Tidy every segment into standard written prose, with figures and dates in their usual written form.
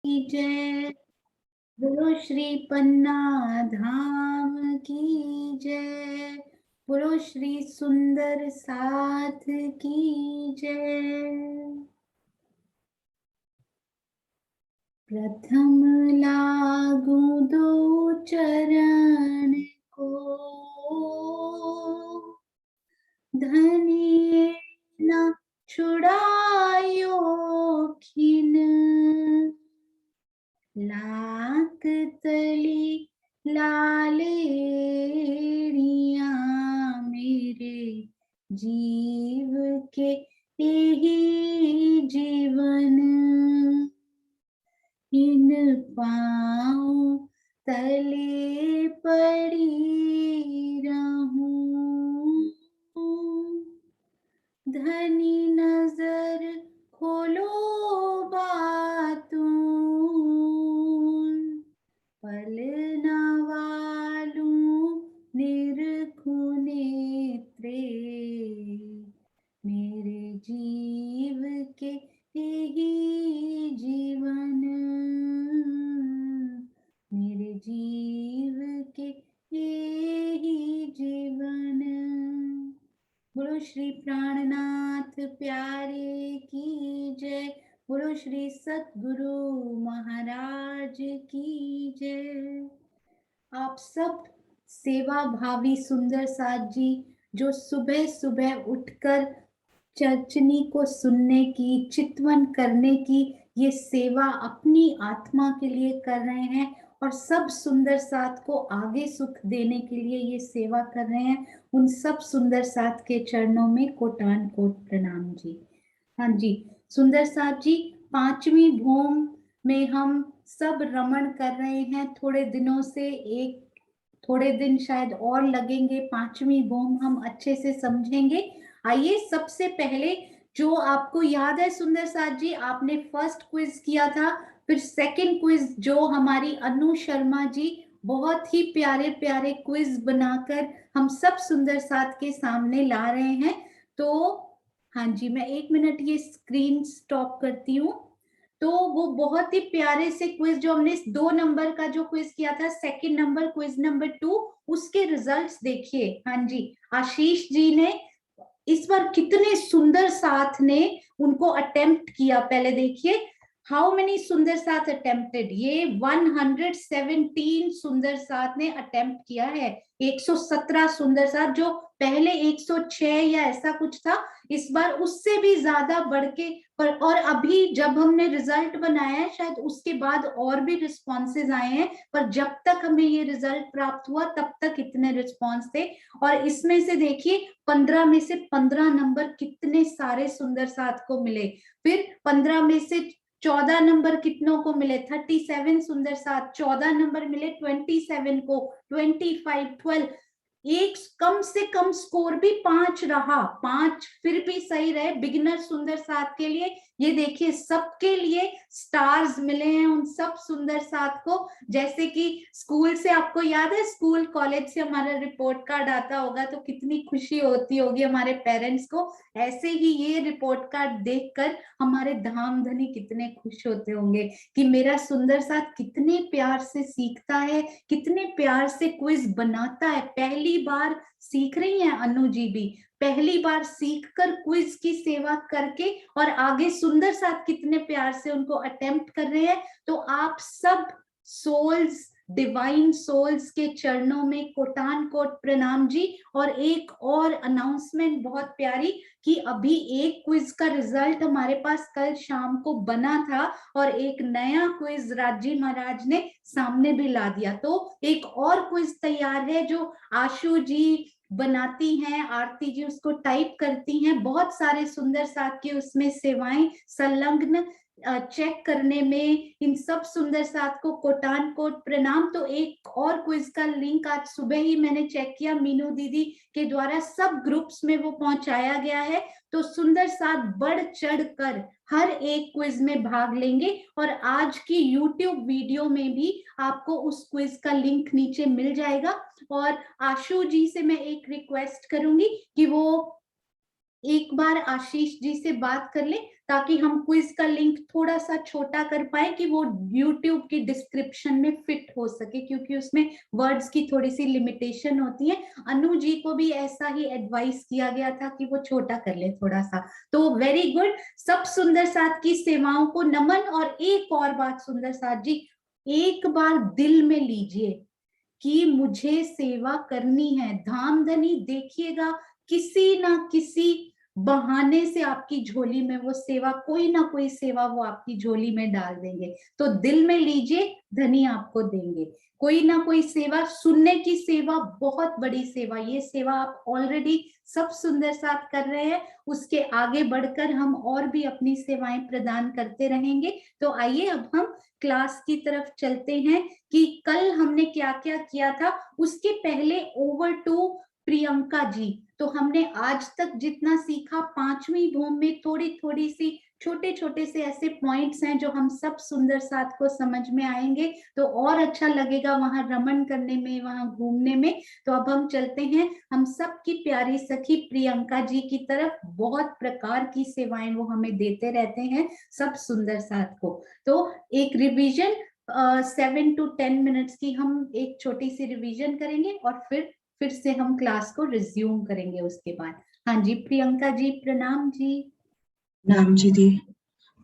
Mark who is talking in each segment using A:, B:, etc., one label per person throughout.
A: की जय। बोलो श्री पन्ना धाम की जय। बोलो श्री सुंदर साथ की जय। प्रथम लागू दो चरण को, धनी न छुड़ायो खिन। लाख तली लालेरिया मेरे जीव के यही जीवन। इन पाँव तले पड़ी रहूं, धनी नजर खोलो बातूं, पल न वालूं निरखूं नेत्रे मेरे जीव के यही जीवन। मेरे जीव के यही जीवन। बोलो श्री प्राणनाथ प्यारे की जय। बोलो श्री सतगुरु महाराज की जय। आप सब सेवा भावी सुंदर साथ जी जो सुबह सुबह उठकर चर्चनी को सुनने की, चितवन करने की ये सेवा अपनी आत्मा के लिए कर रहे हैं और सब सुंदर साथ को आगे सुख देने के लिए ये सेवा कर रहे हैं, उन सब सुंदर साथ के चरणों में कोटान कोट प्रणाम जी। हाँ जी सुंदर साथ जी, पांचवी भूम में हम सब रमण कर रहे हैं थोड़े दिनों से। थोड़े दिन शायद और लगेंगे, पांचवी भूम हम अच्छे से समझेंगे। आइए सबसे पहले जो आपको याद है सुंदर साथ जी, आपने फर्स्ट क्विज किया था, फिर सेकंड क्विज जो हमारी अनु शर्मा जी बहुत ही प्यारे प्यारे क्विज बनाकर हम सब सुंदर साथ के सामने ला रहे हैं। तो हाँ जी, मैं 1 मिनट ये स्क्रीन स्टॉप करती हूँ। तो वो बहुत ही प्यारे से क्विज जो हमने 2 नंबर का जो क्विज किया था, सेकंड नंबर क्विज नंबर 2, उसके रिजल्ट्स देखिए। हाँ जी, आशीष जी ने इस बार कितने सुंदर साथ ने उनको अटेम्प्ट किया, पहले देखिए हाउ मेनी सुंदर साथ अटेम्प्टेड। ये 117 सुंदर साथ ने अटेम्प्ट किया है। 117 सुंदर साथ, जो पहले 106 या ऐसा कुछ था, इस बार उससे भी ज्यादा बढ़ के। पर और अभी जब हमने रिजल्ट बनाया है शायद उसके बाद और भी रिस्पॉन्सेज आए हैं, पर जब तक हमें ये रिजल्ट प्राप्त हुआ तब तक इतने रिस्पॉन्स थे। और इसमें से देखिए 15 में से 15 नंबर कितने सारे सुंदर साथ को मिले। फिर 15 में से 14 नंबर कितनों को मिले, 37 सुंदर साथ। 14 नंबर मिले 27 को, 25, 12। एक कम से कम स्कोर भी 5 रहा, 5 फिर भी सही रहे बिगिनर सुंदर साथ के लिए। ये देखिए सबके लिए स्टार्स मिले हैं उन सब सुंदर साथ को। जैसे कि स्कूल से आपको याद है, स्कूल कॉलेज से हमारा रिपोर्ट कार्ड आता होगा तो कितनी खुशी होती होगी हमारे पेरेंट्स को, ऐसे ही ये रिपोर्ट कार्ड देखकर हमारे धाम धनी कितने खुश होते होंगे कि मेरा सुंदर साथ कितने प्यार से सीखता है, कितने प्यार से क्विज बनाता है। पहली बार सीख रही हैं अनु जी भी, पहली बार सीखकर क्विज की सेवा करके और आगे सुंदर साथ कितने प्यार से उनको अटेम्प्ट कर रहे हैं। तो आप सब सोल्स, डिवाइन सोल्स के चरणों में कोटान कोट प्रणाम जी। और एक और अनाउंसमेंट बहुत प्यारी कि अभी एक क्विज का रिजल्ट हमारे पास कल शाम को बना था और एक नया क्विज राजी महाराज ने सामने भी ला दिया। तो एक और क्विज तैयार है जो आशु जी बनाती हैं, आरती जी उसको टाइप करती हैं। बहुत सारे सुंदर साथ की उसमें सेवाएं संलग्न, चेक करने में इन सब सुंदर साथ को कोटान कोट प्रणाम। तो एक और क्विज का लिंक आज सुबह ही मैंने चेक किया, मीनू दीदी के द्वारा सब ग्रुप्स में वो पहुंचाया गया है। तो सुंदर साथ बढ़ चढ़ कर हर एक क्विज में भाग लेंगे और आज की YouTube वीडियो में भी आपको उस क्विज का लिंक नीचे मिल जाएगा। और आशु जी से मैं एक रिक्वेस्ट करूंगी कि वो एक बार आशीष जी से बात कर ले ताकि हम क्विज का लिंक थोड़ा सा छोटा कर पाए कि वो YouTube की डिस्क्रिप्शन में फिट हो सके, क्योंकि उसमें वर्ड्स की थोड़ी सी लिमिटेशन होती है। अनु जी को भी ऐसा ही एडवाइस किया गया था कि वो छोटा कर ले थोड़ा सा। तो वेरी गुड, सब सुंदर साथ की सेवाओं को नमन। और एक और बात सुंदर साथ जी, एक बार दिल में लीजिए कि मुझे सेवा करनी है। धाम धनी देखिएगा, किसी ना किसी बहाने से आपकी झोली में वो सेवा, कोई ना कोई सेवा वो आपकी झोली में डाल देंगे। तो दिल में लीजिए, धनी आपको देंगे कोई ना कोई सेवा। सुनने की सेवा बहुत बड़ी सेवा, ये सेवा आप ऑलरेडी सब सुंदर साथ कर रहे हैं, उसके आगे बढ़कर हम और भी अपनी सेवाएं प्रदान करते रहेंगे। तो आइए अब हम क्लास की तरफ चलते हैं कि कल हमने क्या क्या किया था। उसके पहले ओवर टू प्रियंका जी। तो हमने आज तक जितना सीखा, पांचवी भूमि में थोड़ी थोड़ी सी छोटे छोटे से ऐसे पॉइंट्स हैं जो हम सब सुंदर साथ को समझ में आएंगे, तो और अच्छा लगेगा वहां रमन करने में, वहां घूमने में। तो अब हम चलते हैं हम सब की प्यारी सखी प्रियंका जी की तरफ। बहुत प्रकार की सेवाएं वो हमें देते रहते हैं सब सुंदर साथ को। तो एक रिवीजन 7 to 10 मिनट्स की हम एक छोटी सी रिवीजन करेंगे और फिर से हम क्लास को रिज्यूम करेंगे उसके बाद। हाँ जी प्रियंका जी, प्रणाम जी।
B: प्रणाम जी दी,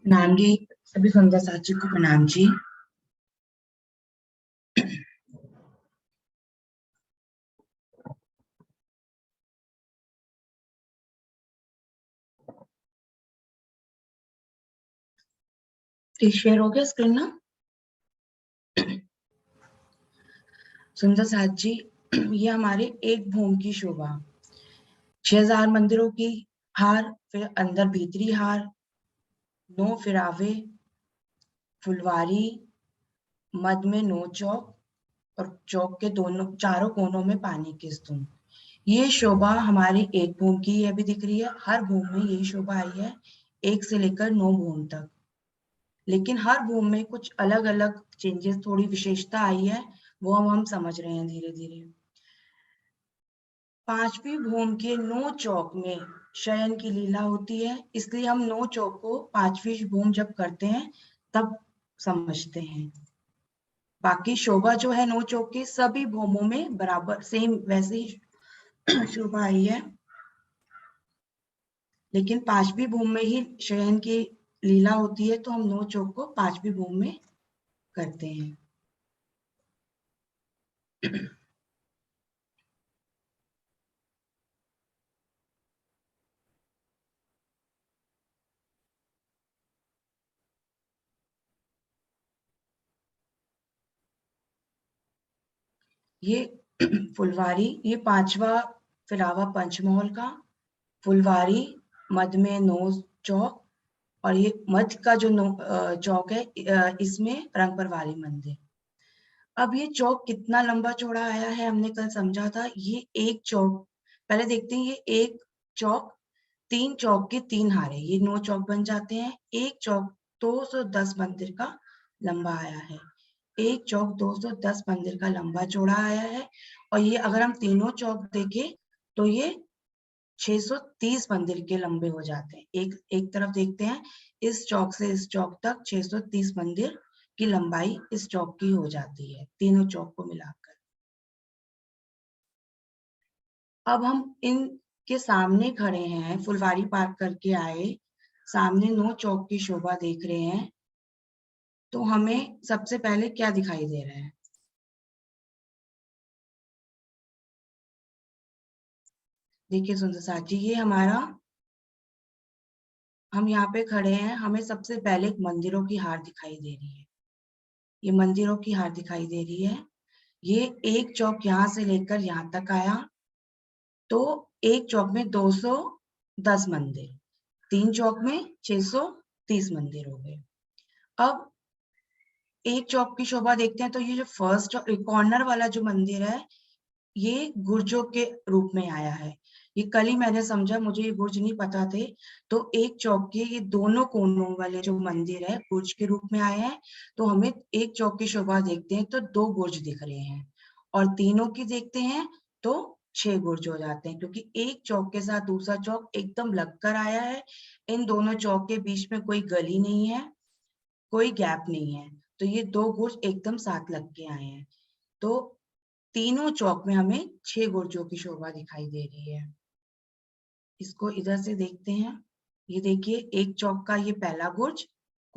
B: प्रणाम जी सभी सुंदर साथी को प्रणाम जी। शेयर हो गया स्क्रीन ना? सुंदर साथ जी, ये हमारे एक भूमि की शोभा, 6000 मंदिरों की हार, फिर अंदर भीतरी हार, 9 फिरावे, फुलवारी, मध्य में 9 चौक और चौक के दोनों चारों कोनों में पानी की स्तूप। ये शोभा हमारी एक भूमि की अभी दिख रही है। हर भूमि में यही शोभा आई है, 1 से लेकर 9 भूमि तक। लेकिन हर भूमि में कुछ अलग अलग चेंजेस, थोड़ी विशेषता आई है, वो हम समझ रहे हैं धीरे धीरे। पांचवी भूमि के 9 चौक में शयन की लीला होती है, इसलिए हम 9 चौक को पांचवी भूमि जब करते हैं तब समझते हैं। बाकी शोभा जो है 9 चौक की सभी भूमों में बराबर सेम वैसे ही शोभा आई है, लेकिन पांचवी भूमि में ही शयन की लीला होती है, तो हम 9 चौक को पांचवी भूमि में करते हैं। ये फुलवारी, ये 5वां फिरावा पंचमहल का। फुलवारी मध्य में 9 चौक, और ये मध्य का जो चौक है, इसमें रंगपर वाली मंदिर। अब ये चौक कितना लंबा चौड़ा आया है, हमने कल समझा था। ये एक चौक, पहले देखते हैं, ये एक चौक 3 चौक के 3 हारे, ये 9 चौक बन जाते हैं। एक चौक 210 मंदिर का लंबा आया है, एक चौक 210 मंदिर का लंबा चौड़ा आया है। और ये अगर हम तीनों चौक देखें तो ये 630 मंदिर के लंबे हो जाते हैं। एक तरफ देखते हैं, इस चौक से इस चौक तक 630 मंदिर की लंबाई इस चौक की हो जाती है, तीनों चौक को मिलाकर। अब हम इनके सामने खड़े हैं, फुलवारी पार्क करके आए, सामने 9 चौक की शोभा देख रहे हैं, तो हमें सबसे पहले क्या दिखाई दे रहा है? देखिए सुंदर साथ जी, ये हमारा, हम यहाँ पे खड़े हैं, हमें सबसे पहले एक मंदिरों की हार दिखाई दे रही है। ये मंदिरों की हार दिखाई दे रही है। ये एक चौक यहाँ से लेकर यहाँ तक आया, तो एक चौक में 210 मंदिर, 3 चौक में 630 मंदिर हो गए। अब एक चौक की शोभा देखते हैं, तो ये जो फर्स्ट कॉर्नर वाला जो मंदिर है, ये गुर्जों के रूप में आया है। ये कल ही मैंने समझा, मुझे ये गुर्ज नहीं पता थे। तो एक चौक के ये दोनों कोनों वाले जो मंदिर है गुर्ज के रूप में आए हैं। तो हमें एक चौक की शोभा देखते हैं तो 2 गुर्ज दिख रहे हैं, और तीनों की देखते हैं तो 6 गुर्ज हो जाते हैं, क्योंकि एक चौक के साथ दूसरा चौक एकदम लगकर आया है। इन दोनों चौक के बीच में कोई गली नहीं है, कोई गैप नहीं है, तो ये 2 गुर्ज एकदम साथ लग के आए हैं। तो तीनों चौक में हमें 6 गुर्जों की शोभा दिखाई दे रही है। इसको इधर से देखते हैं। ये देखिए, एक चौक का ये पहला गुर्ज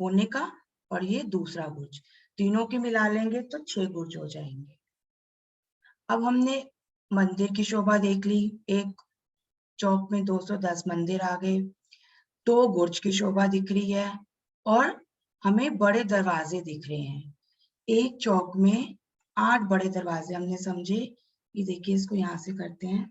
B: कोने का और ये दूसरा गुर्ज, तीनों के मिला लेंगे तो 6 गुर्ज हो जाएंगे। अब हमने मंदिर की शोभा देख ली, एक चौक में 210 मंदिर आ गए, 2 गुर्ज की शोभा दिख रही है और हमें बड़े दरवाजे दिख रहे हैं। एक चौक में 8 बड़े दरवाजे हमने समझे। ये देखिए, इसको यहाँ से करते हैं।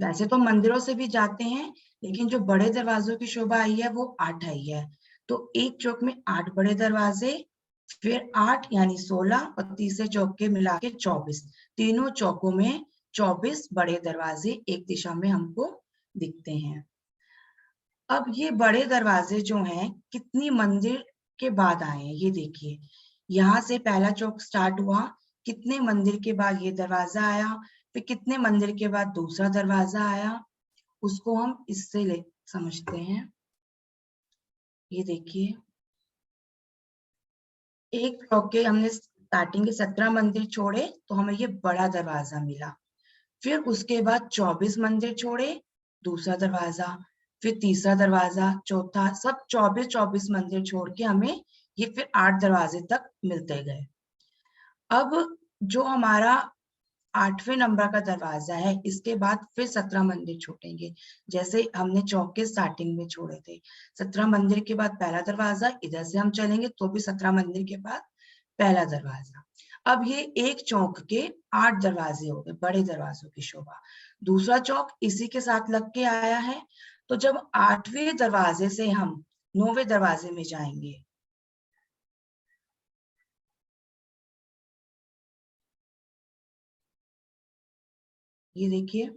B: वैसे तो मंदिरों से भी जाते हैं, लेकिन जो बड़े दरवाजों की शोभा आई है वो 8 आई है। तो एक चौक में 8 बड़े दरवाजे, फिर 8 यानी 16 और तीसरे चौक के मिला के 24। तीनों चौकों में 24 बड़े दरवाजे एक दिशा में हमको दिखते हैं। अब ये बड़े दरवाजे जो हैं कितनी मंदिर के बाद आए हैं, ये देखिए। यहाँ से पहला चौक स्टार्ट हुआ, कितने मंदिर के बाद ये दरवाजा आया, फिर कितने मंदिर के बाद दूसरा दरवाजा आया, उसको हम इससे ले समझते हैं। ये देखिए, एक चौक के हमने स्टार्टिंग के 17 मंदिर छोड़े तो हमें ये बड़ा दरवाजा मिला। फिर उसके बाद 24 मंदिर छोड़े, दूसरा दरवाजा, फिर तीसरा दरवाजा, चौथा, सब 24 मंदिर छोड़ के हमें ये फिर 8 दरवाजे तक मिलते गए। अब जो हमारा 8वें नंबर का दरवाजा है, इसके बाद फिर 17 मंदिर छूटेंगे, जैसे हमने चौक के स्टार्टिंग में छोड़े थे। 17 मंदिर के बाद पहला दरवाजा, इधर से हम चलेंगे तो भी 17 मंदिर के बाद पहला दरवाजा। अब ये एक चौक के 8 दरवाजे हो गए, बड़े दरवाजों की शोभा। दूसरा चौक इसी के साथ लग के आया है, तो जब 8वें दरवाजे से हम 9वें दरवाजे में जाएंगे, ये देखिए,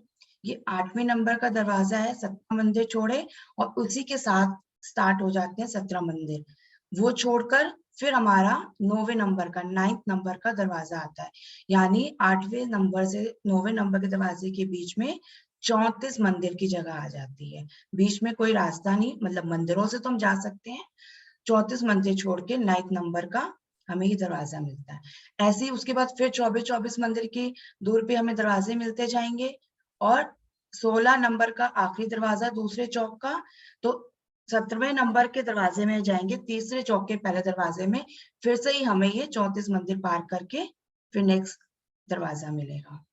B: ये 8वें नंबर का दरवाजा है, 17 मंदिर छोड़े और उसी के साथ स्टार्ट हो जाते हैं 17 मंदिर। वो छोड़कर फिर हमारा 9वें नंबर का 9th नंबर का दरवाजा आता है, यानी 8वें नंबर से 9वें नंबर के दरवाजे के बीच में 34 मंदिर की जगह आ जाती है। बीच में कोई रास्ता नहीं, मतलब मंदिरों से तो हम जा सकते हैं, 34 मंदिर छोड़ के 9th नंबर का हमें ये दरवाजा मिलता है। ऐसे ही उसके बाद फिर 24 मंदिर की दूर पे हमें दरवाजे मिलते जाएंगे और 16 नंबर का आखिरी दरवाजा दूसरे चौक का, तो 17वें नंबर के दरवाजे में जाएंगे, तीसरे चौक के पहले दरवाजे में फिर से ही हमें ये 34 मंदिर पार करके फिर नेक्स्ट दरवाजा मिलेगा।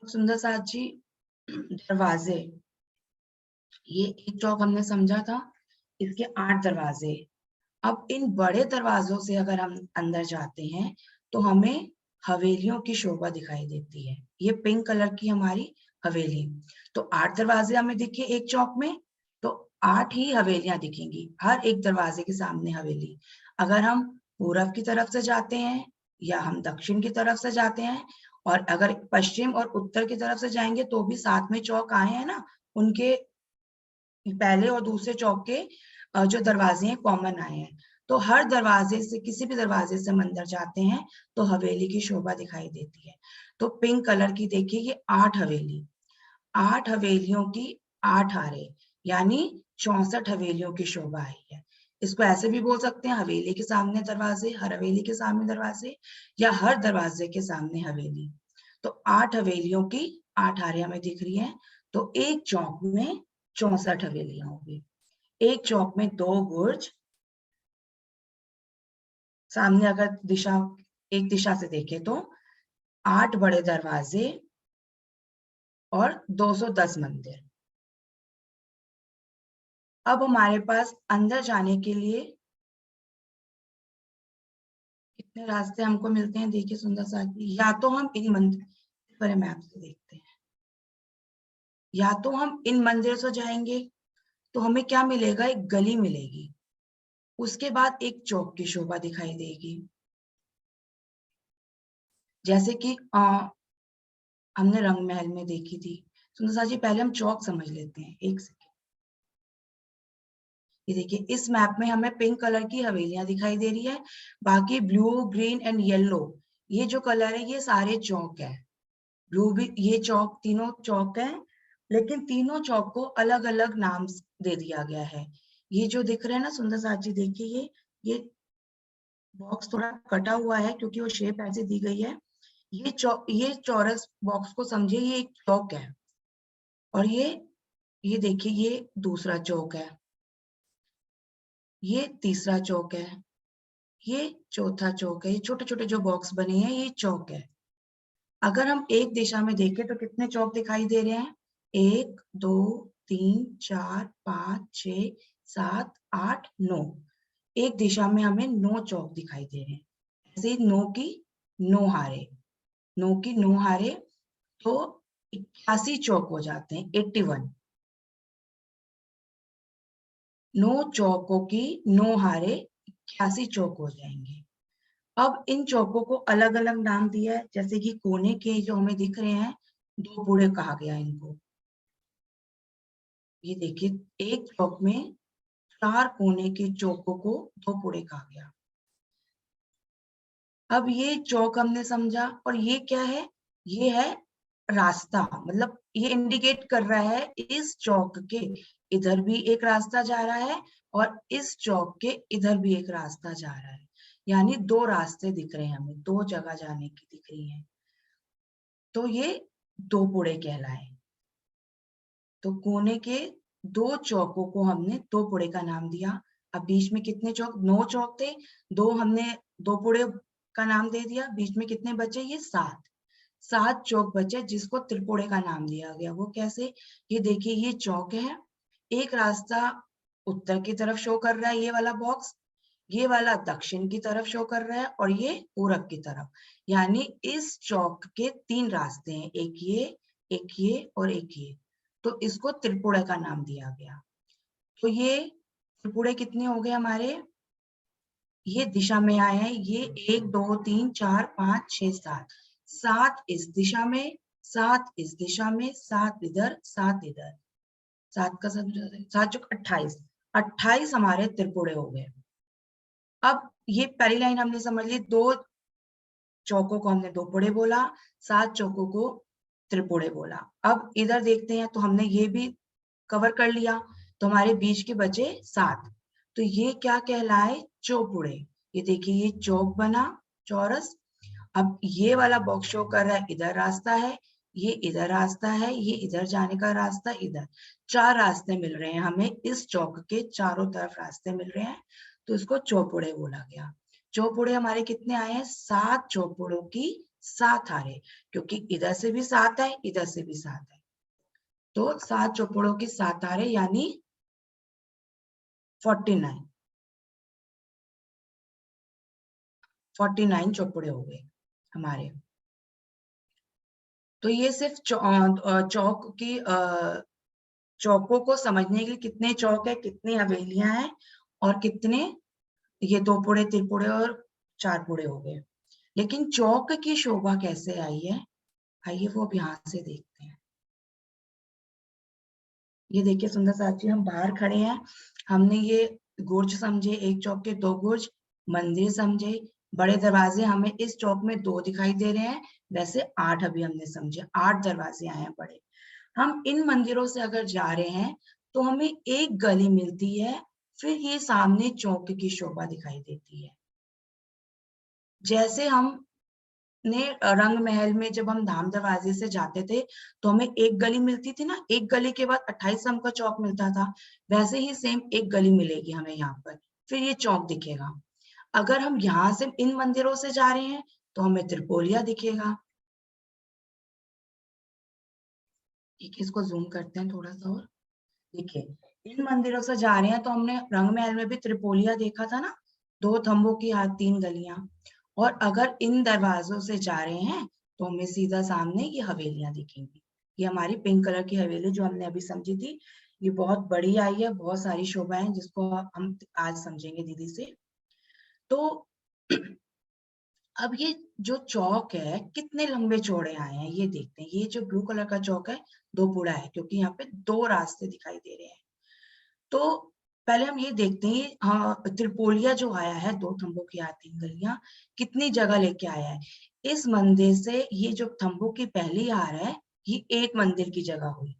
B: सुंदर साथ जी, दरवाजे, ये एक चौक हमने समझा था, इसके 8 दरवाजे। अब इन बड़े दरवाजों से अगर हम अंदर जाते हैं तो हमें हवेलियों की शोभा दिखाई देती है। ये पिंक कलर की हमारी हवेली, तो 8 दरवाजे हमें दिखे एक चौक में, तो 8 ही हवेलियां दिखेंगी, हर एक दरवाजे के सामने हवेली। अगर हम पूरब की तरफ से जाते हैं या हम दक्षिण की तरफ से जाते हैं, और अगर पश्चिम और उत्तर की तरफ से जाएंगे तो भी साथ में चौक आए हैं ना, उनके पहले और दूसरे चौक के जो दरवाजे हैं कॉमन आए हैं। तो हर दरवाजे से, किसी भी दरवाजे से हम अंदर जाते हैं तो हवेली की शोभा दिखाई देती है। तो पिंक कलर की देखिए, ये 8 हवेली, 8 हवेलियों की 8 हारे, यानी 64 हवेलियों की शोभा आई है। इसको ऐसे भी बोल सकते हैं, हवेली के सामने दरवाजे, हर हवेली के सामने दरवाजे, या हर दरवाजे के सामने हवेली। तो 8 हवेलियों की 8 हारे हमें दिख रही है। तो एक चौक में 64 हवेलियां होगी, एक चौक में 2 गुर्ज, सामने अगर दिशा एक दिशा से देखे तो 8 बड़े दरवाजे और 210 मंदिर। अब हमारे पास अंदर जाने के लिए कितने रास्ते हमको मिलते हैं, देखिए सुंदर साथी। या तो हम इन मंदिर पर मैप से देखते हैं, या तो हम इन मंदिर से जाएंगे तो हमें क्या मिलेगा, एक गली मिलेगी, उसके बाद एक चौक की शोभा दिखाई देगी। जैसे कि हमने रंग महल में देखी थी। सुंदर सा जी पहले हम चौक समझ लेते हैं, एक सेकेंड। ये देखिए इस मैप में हमें पिंक कलर की हवेलियां दिखाई दे रही है, बाकी ब्लू ग्रीन एंड येलो ये जो कलर है ये सारे चौक है। ब्लू भी ये चौक, तीनों चौक है, लेकिन तीनों चौक को अलग अलग नाम दे दिया गया है। ये जो दिख रहे हैं ना सुंदर साथ जी, देखिए ये बॉक्स थोड़ा कटा हुआ है क्योंकि वो शेप ऐसे दी गई है। ये चौरस बॉक्स को समझिए ये एक चौक है, और ये देखिए ये दूसरा चौक है, ये तीसरा चौक है, ये चौथा चौक है। ये छोटे छोटे जो बॉक्स बने हैं ये चौक है। अगर हम एक दिशा में देखें तो कितने चौक दिखाई दे रहे हैं? 1 2 3 4 5 6 7 8 9। एक दिशा में हमें 9 चौक दिखाई दे रहे हैं। ऐसे 9 की 9 हारे, 9 की 9 हारे तो 81 चौक हो जाते हैं, 81। 9 चौकों की 9 हारे 81 चौक हो जाएंगे। अब इन चौकों को अलग अलग नाम दिया है, जैसे कि कोने के जो हमें दिख रहे हैं, 2 बूढ़े कहा गया इनको। ये देखिए एक चौक में 4 कोने के चौकों को 2 बूढ़े कहा गया। अब ये चौक हमने समझा, और ये क्या है? ये है रास्ता, मतलब ये इंडिकेट कर रहा है इस चौक के इधर भी एक रास्ता जा रहा है और इस चौक के इधर भी एक रास्ता जा रहा है। यानी 2 रास्ते दिख रहे हैं हमें, 2 जगह जाने की दिख रही है, तो ये 2 पुड़े कहलाए। तो कोने के 2 चौकों को हमने 2 पुड़े का नाम दिया। अब बीच में कितने चौक? 9 चौक थे, 2 हमने 2 पुड़े का नाम दे दिया, बीच में कितने बचे? ये 7 चौक बचे जिसको त्रिपुड़े का नाम दिया गया। वो कैसे? ये देखिए ये चौक है, एक रास्ता उत्तर की तरफ शो कर रहा है ये वाला बॉक्स, ये वाला दक्षिण की तरफ शो कर रहा है, और ये पूरब की तरफ। यानी इस चौक के 3 रास्ते हैं, एक ये और एक ये, तो इसको त्रिपुड़ा का नाम दिया गया। तो ये त्रिपुड़े कितने हो गए हमारे? ये दिशा में आए हैं, ये 1 2 3 4 5 6 7, 7 इस दिशा में, 7 इस दिशा में, 7 इधर, 7 इधर, 7 का 7 चौक 28, 28 हमारे त्रिपुड़े हो गए। अब ये पहली लाइन हमने समझ ली, 2 चौकों को हमने 2 पुड़े बोला, 7 चौकों को त्रिपुड़े बोला। अब इधर देखते हैं तो हमने ये भी कवर कर लिया, तो हमारे बीच के बचे 7, तो ये क्या कहलाए? चौपुड़े। ये देखिए ये चौक बना चौरस। अब ये वाला बॉक्स शो कर रहा है इधर रास्ता है, ये इधर रास्ता है, ये इधर जाने का रास्ता, इधर 4 रास्ते मिल रहे हैं हमें, इस चौक के चारों तरफ रास्ते मिल रहे हैं, तो इसको चौपुड़े बोला गया। चौपुड़े हमारे कितने आए हैं? 7 चौपुड़ों की 7 हारे, क्योंकि इधर से भी 7 है, इधर से भी 7 है, तो 7 चौपुड़ों की 7 हारे यानी 49 चौपुड़े हो गए हमारे। तो ये सिर्फ चौक की चौकों को समझने के लिए कितने चौक है, कितनी हवेलियां हैं, और कितने ये 2 पुड़े, 3 पुड़े और 4 पुड़े हो गए। लेकिन चौक की शोभा कैसे आई है, आइए वो अब यहाँ से देखते हैं। ये देखिए सुंदर साथ जी, हम बाहर खड़े हैं, हमने ये गुर्ज समझे, एक चौक के 2 गुर्ज, मंदिर समझे, बड़े दरवाजे हमें इस चौक में 2 दिखाई दे रहे हैं, वैसे 8 अभी हमने समझे, 8 दरवाजे आए हैं बड़े। हम इन मंदिरों से अगर जा रहे हैं तो हमें एक गली मिलती है, फिर ये सामने चौक की शोभा दिखाई देती है। जैसे हमने रंग महल में जब हम धाम दरवाजे से जाते थे तो हमें एक गली मिलती थी ना, एक गली के बाद 28 का चौक मिलता था, वैसे ही सेम एक गली मिलेगी हमें यहाँ पर, फिर ये चौक दिखेगा। अगर हम यहाँ से इन मंदिरों से जा रहे हैं तो हमें त्रिपोलिया दिखेगा। इसको जूम करते हैं थोड़ा सा, और देखिए इन मंदिरों से जा रहे हैं तो हमने रंग महल में भी त्रिपोलिया देखा था ना, 2 थंबों की 3 गलियां। और अगर इन दरवाजों से जा रहे हैं तो हमें सीधा सामने ये हवेलियां दिखेंगी। ये हमारी पिंक कलर की हवेली जो हमने अभी समझी थी, ये बहुत बड़ी आई है, बहुत सारी शोभा है, जिसको हम आज समझेंगे दीदी से। तो अब ये जो चौक है कितने लंबे चौड़े आए हैं ये देखते हैं। ये जो ब्लू कलर का चौक है 2 पुड़ा है, क्योंकि यहाँ पे 2 रास्ते दिखाई दे रहे हैं। तो पहले हम ये देखते हैं, हाँ, त्रिपोलिया जो आया है 2 थंबों की 3 गलियां, कितनी जगह लेके आया है। इस मंदिर से ये जो थंबों की पहली हार है ये एक मंदिर की जगह हुई।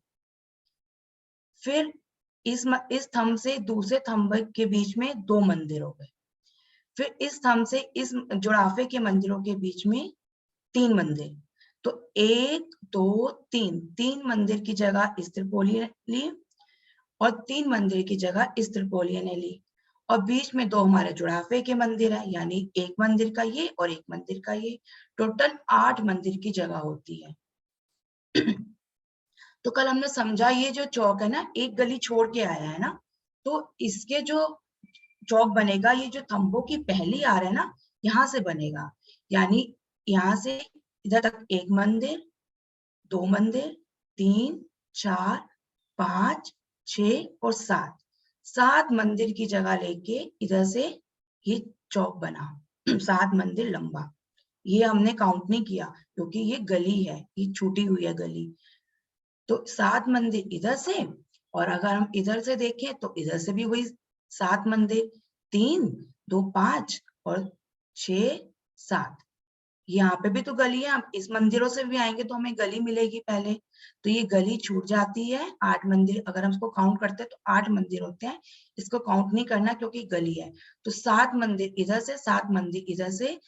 B: फिर इस थंब से दूसरे थंब के बीच में 2 मंदिर हो गए। फिर इस थंब से इस जुड़ाफे के मंदिरों के बीच में 3 मंदिर। तो 1 2 3 3 मंदिर की जगह इस त्रिपोलिया ली और 3 मंदिर की जगह इस त्रिपोलिया ने ली। और बीच में 2 हमारे जुड़ाफे के मंदिर है, यानी एक मंदिर का ये और एक मंदिर का ये। टोटल 8 मंदिर की जगह होती है। तो कल हमने समझा ये जो चौक है ना, एक गली छोड़ के आया है ना, तो इसके जो चौक बनेगा, ये जो थंबों की पहली आर है ना, यहाँ से बनेगा। यानी यहाँ से इधर तक 1 मंदिर, 2 मंदिर, 3 4 5 6 और 7 7 मंदिर की जगह लेके इधर से ये चौक बना। 7 मंदिर लंबा। ये हमने काउंट नहीं किया क्योंकि ये गली है, ये छूटी हुई है गली। तो 7 मंदिर इधर से, और अगर हम इधर से देखें तो इधर से भी वही 7 मंदिर, 3 2 5 और 6 7। यहाँ पे भी तो गली है, हम इस मंदिरों से भी आएंगे तो हमें गली मिलेगी पहले। तो ये गली छूट जाती है। 8 मंदिर अगर हम इसको काउंट करते हैं तो 8 मंदिर होते हैं। इसको काउंट नहीं करना क्योंकि गली है। तो 7 मंदिर इधर से, 7 मंदिर इधर से।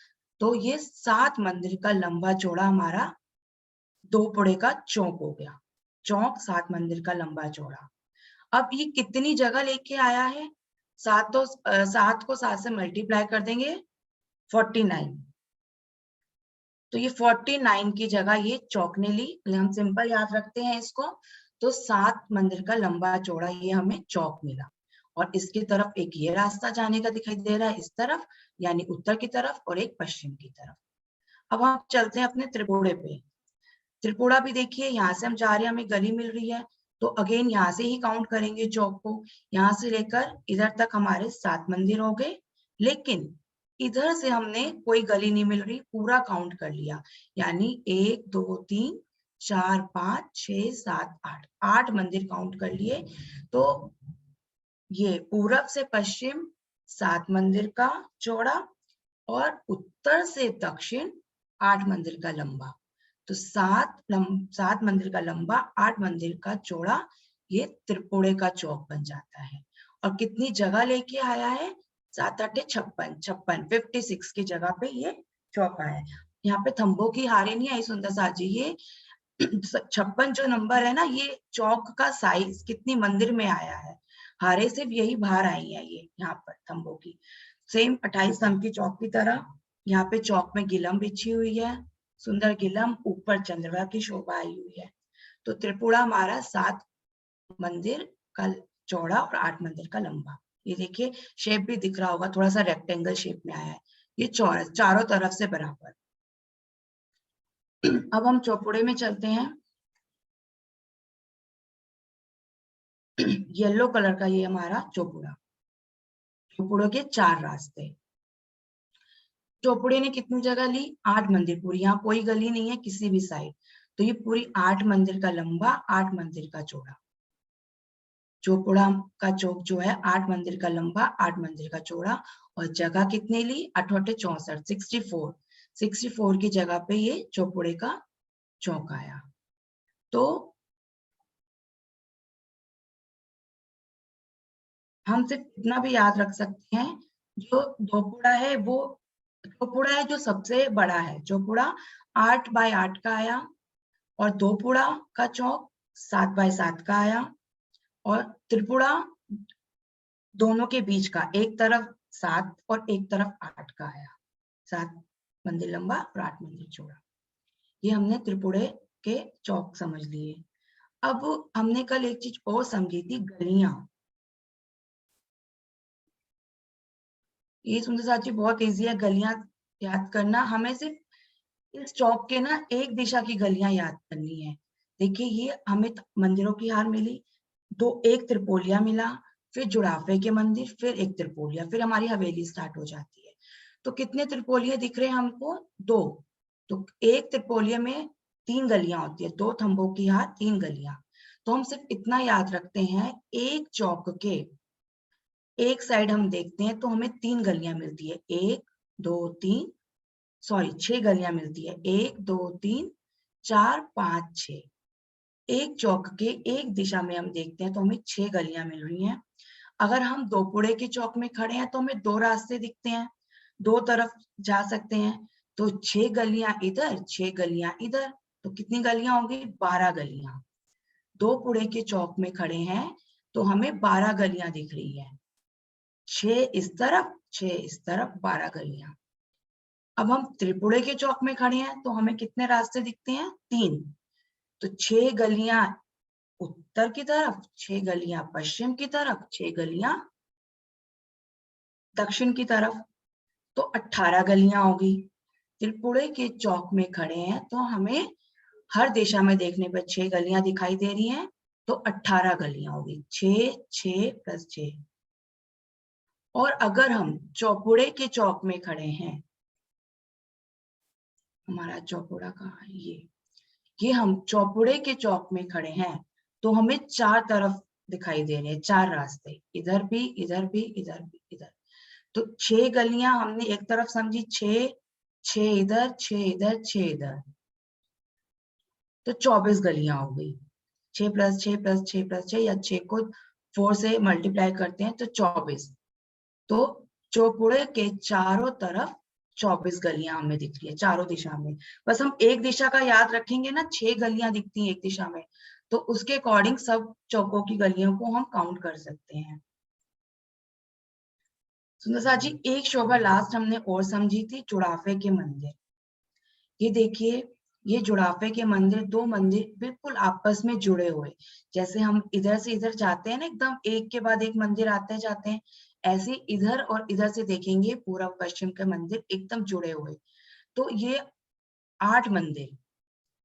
B: तो ये 7 मंदिर का लंबा चौड़ा हमारा 2 पुड़े का चौक हो गया। चौक 7 मंदिर का लंबा चौड़ा। अब ये कितनी जगह लेके आया है? 7 को 7 से मल्टीप्लाई कर देंगे 49। तो ये 49 की जगह ये चौक ने ली। हम सिंपल याद रखते हैं इसको। तो 7 मंदिर का लंबा चौड़ा ये हमें चौक मिला। और इसकी तरफ एक ये रास्ता जाने का दिखाई दे रहा है, इस तरफ यानी उत्तर की तरफ, और एक पश्चिम की तरफ। अब हम चलते हैं अपने त्रिपुड़े पे। त्रिपुड़ा भी देखिए, यहाँ से हम जा रहे हैं, हमें गली मिल रही है, तो अगेन यहाँ से ही काउंट करेंगे चौक को। यहाँ से लेकर इधर तक हमारे 7 मंदिर हो गए। लेकिन इधर से हमने कोई गली नहीं मिल रही, पूरा काउंट कर लिया। यानी 1 2 3 4 5 6 7 8 8 मंदिर काउंट कर लिए। तो ये पूरब से पश्चिम 7 मंदिर का चौड़ा और उत्तर से दक्षिण 8 मंदिर का लंबा। तो 7 मंदिर का लंबा, 8 मंदिर का चौड़ा, ये त्रिपुड़े का चौक बन जाता है। और कितनी जगह लेके आया है? 7 8 56 56 की जगह पे ये चौक आया है। यहाँ पे थंबों की हारे नहीं आई सुंदर सा जी। ये 56 जो नंबर है ना, ये चौक का साइज कितनी मंदिर में आया है। हारे सिर्फ यही बाहर आई है ये यहाँ पर थंबों की। सेम 28 थंब की चौक की तरह यहाँ पे चौक में गिलम बिछी हुई है, सुंदर गिलम, ऊपर चंद्रमा की शोभा आई हुई है। तो त्रिपुड़ा हमारा 7 मंदिर का चौड़ा और 8 मंदिर का लंबा। ये देखिए शेप भी दिख रहा होगा, थोड़ा सा रेक्टेंगल शेप में आया है। ये चौरस, चारों तरफ से बराबर। अब हम चौपुड़े में चलते हैं। येलो कलर का ये हमारा चौपुड़ा। चौपुड़ों के 4 रास्ते। चौपुड़े ने कितनी जगह ली? 8 मंदिर पूरी। यहाँ कोई गली नहीं है किसी भी साइड। तो ये पूरी 8 मंदिर का लंबा, 8 मंदिर का चौड़ा। चौपुड़ा का चौक जो है 8 मंदिर का लंबा, 8 मंदिर का चौड़ा। और जगह कितने ली? 8 8 64 64 64 की जगह पे ये चौपुड़े का चौक आया। तो हम सिर्फ इतना भी याद रख सकते हैं, जो दोपुड़ा है वो चौपुड़ा है जो सबसे बड़ा है। चौपुड़ा 8 बाय 8 का आया और दोपुड़ा का चौक 7 बाय 7 का आया। और त्रिपुड़ा दोनों के बीच का, एक तरफ 7 और एक तरफ 8 का आया। 7 मंदिर लंबा और 8 मंदिर चौड़ा। ये हमने त्रिपुड़े के चौक समझ लिए। अब हमने कल एक चीज और समझी थी, गलियां। ये सुंदर साथी बहुत इजी है गलियां याद करना। हमें सिर्फ इस चौक के ना एक दिशा की गलियां याद करनी है। देखिए ये हमें मंदिरों की हार मिली, एक त्रिपोलिया मिला, फिर जुड़ाफे के मंदिर, फिर एक त्रिपोलिया, फिर हमारी हवेली स्टार्ट हो जाती है। तो कितने त्रिपोलिये दिख रहे हैं हमको? 2। तो एक त्रिपोलिये में 3 गलियां होती है, 2 थंबों की हाथ 3 गलियां। तो हम सिर्फ इतना याद रखते हैं, एक चौक के एक साइड हम देखते हैं तो हमें 3 गलियां मिलती है, 1 2 3 सॉरी 6 गलियां मिलती है, 1 2 3 4 5 6। एक चौक के एक दिशा में हम देखते हैं तो हमें 6 गलियां मिल रही हैं। अगर हम दोपुड़े के चौक में खड़े हैं तो हमें 2 रास्ते दिखते हैं, 2 तरफ जा सकते हैं। तो 6 गलियां इधर 6 गलियां इधर, तो कितनी गलियां होंगी? 12 गलियां। दोपुड़े के चौक में खड़े हैं तो हमें 12 गलियां दिख रही है, 6 इस तरफ 6 इस तरफ, 12 गलियां। अब हम त्रिपुरे के चौक में खड़े हैं तो हमें कितने रास्ते दिखते हैं? 3। तो 6 गलियां उत्तर की तरफ, 6 गलियां पश्चिम की तरफ, 6 गलियां दक्षिण की तरफ, तो 18 गलियां होगी। त्रिपुरे के चौक में खड़े हैं तो हमें हर दिशा में देखने पर 6 गलियां दिखाई दे रही हैं, तो 18 गलियां होगी, 6 6 प्लस 6। और अगर हम चौपुड़े के चौक में खड़े हैं, हमारा चौपुड़ा कहाँ है? ये हम चौपुड़े के चौक में खड़े हैं तो हमें 4 तरफ दिखाई दे रहे हैं, 4 रास्ते, इधर भी इधर भी इधर भी इधर। तो 6 गलियां हमने एक तरफ समझी, 6 6 इधर 6 इधर 6 इधर, तो 24 गलियां हो गई। 6 प्लस 6 प्लस 6 प्लस 6, या 6 को 4 से मल्टीप्लाई करते हैं तो 24। तो चौपुड़े के चारों तरफ 24 गलियां हमें दिख रही है, चारों दिशा में। बस हम एक दिशा का याद रखेंगे ना, 6 गलियां दिखती हैं एक दिशा में, तो उसके अकॉर्डिंग सब चौकों की गलियों को हम काउंट कर सकते हैं। सुंदर साथ जी, एक शोभा लास्ट हमने और समझी थी, जुड़ाफे के मंदिर। ये देखिए, ये जुड़ाफे के मंदिर, 2 मंदिर बिल्कुल आपस में जुड़े हुए, जैसे हम इधर से इधर जाते हैं ना, एकदम एक के बाद एक मंदिर आते जाते हैं, ऐसे इधर और इधर से देखेंगे पूर्व पश्चिम के मंदिर एकदम जुड़े हुए। तो ये 8 मंदिर,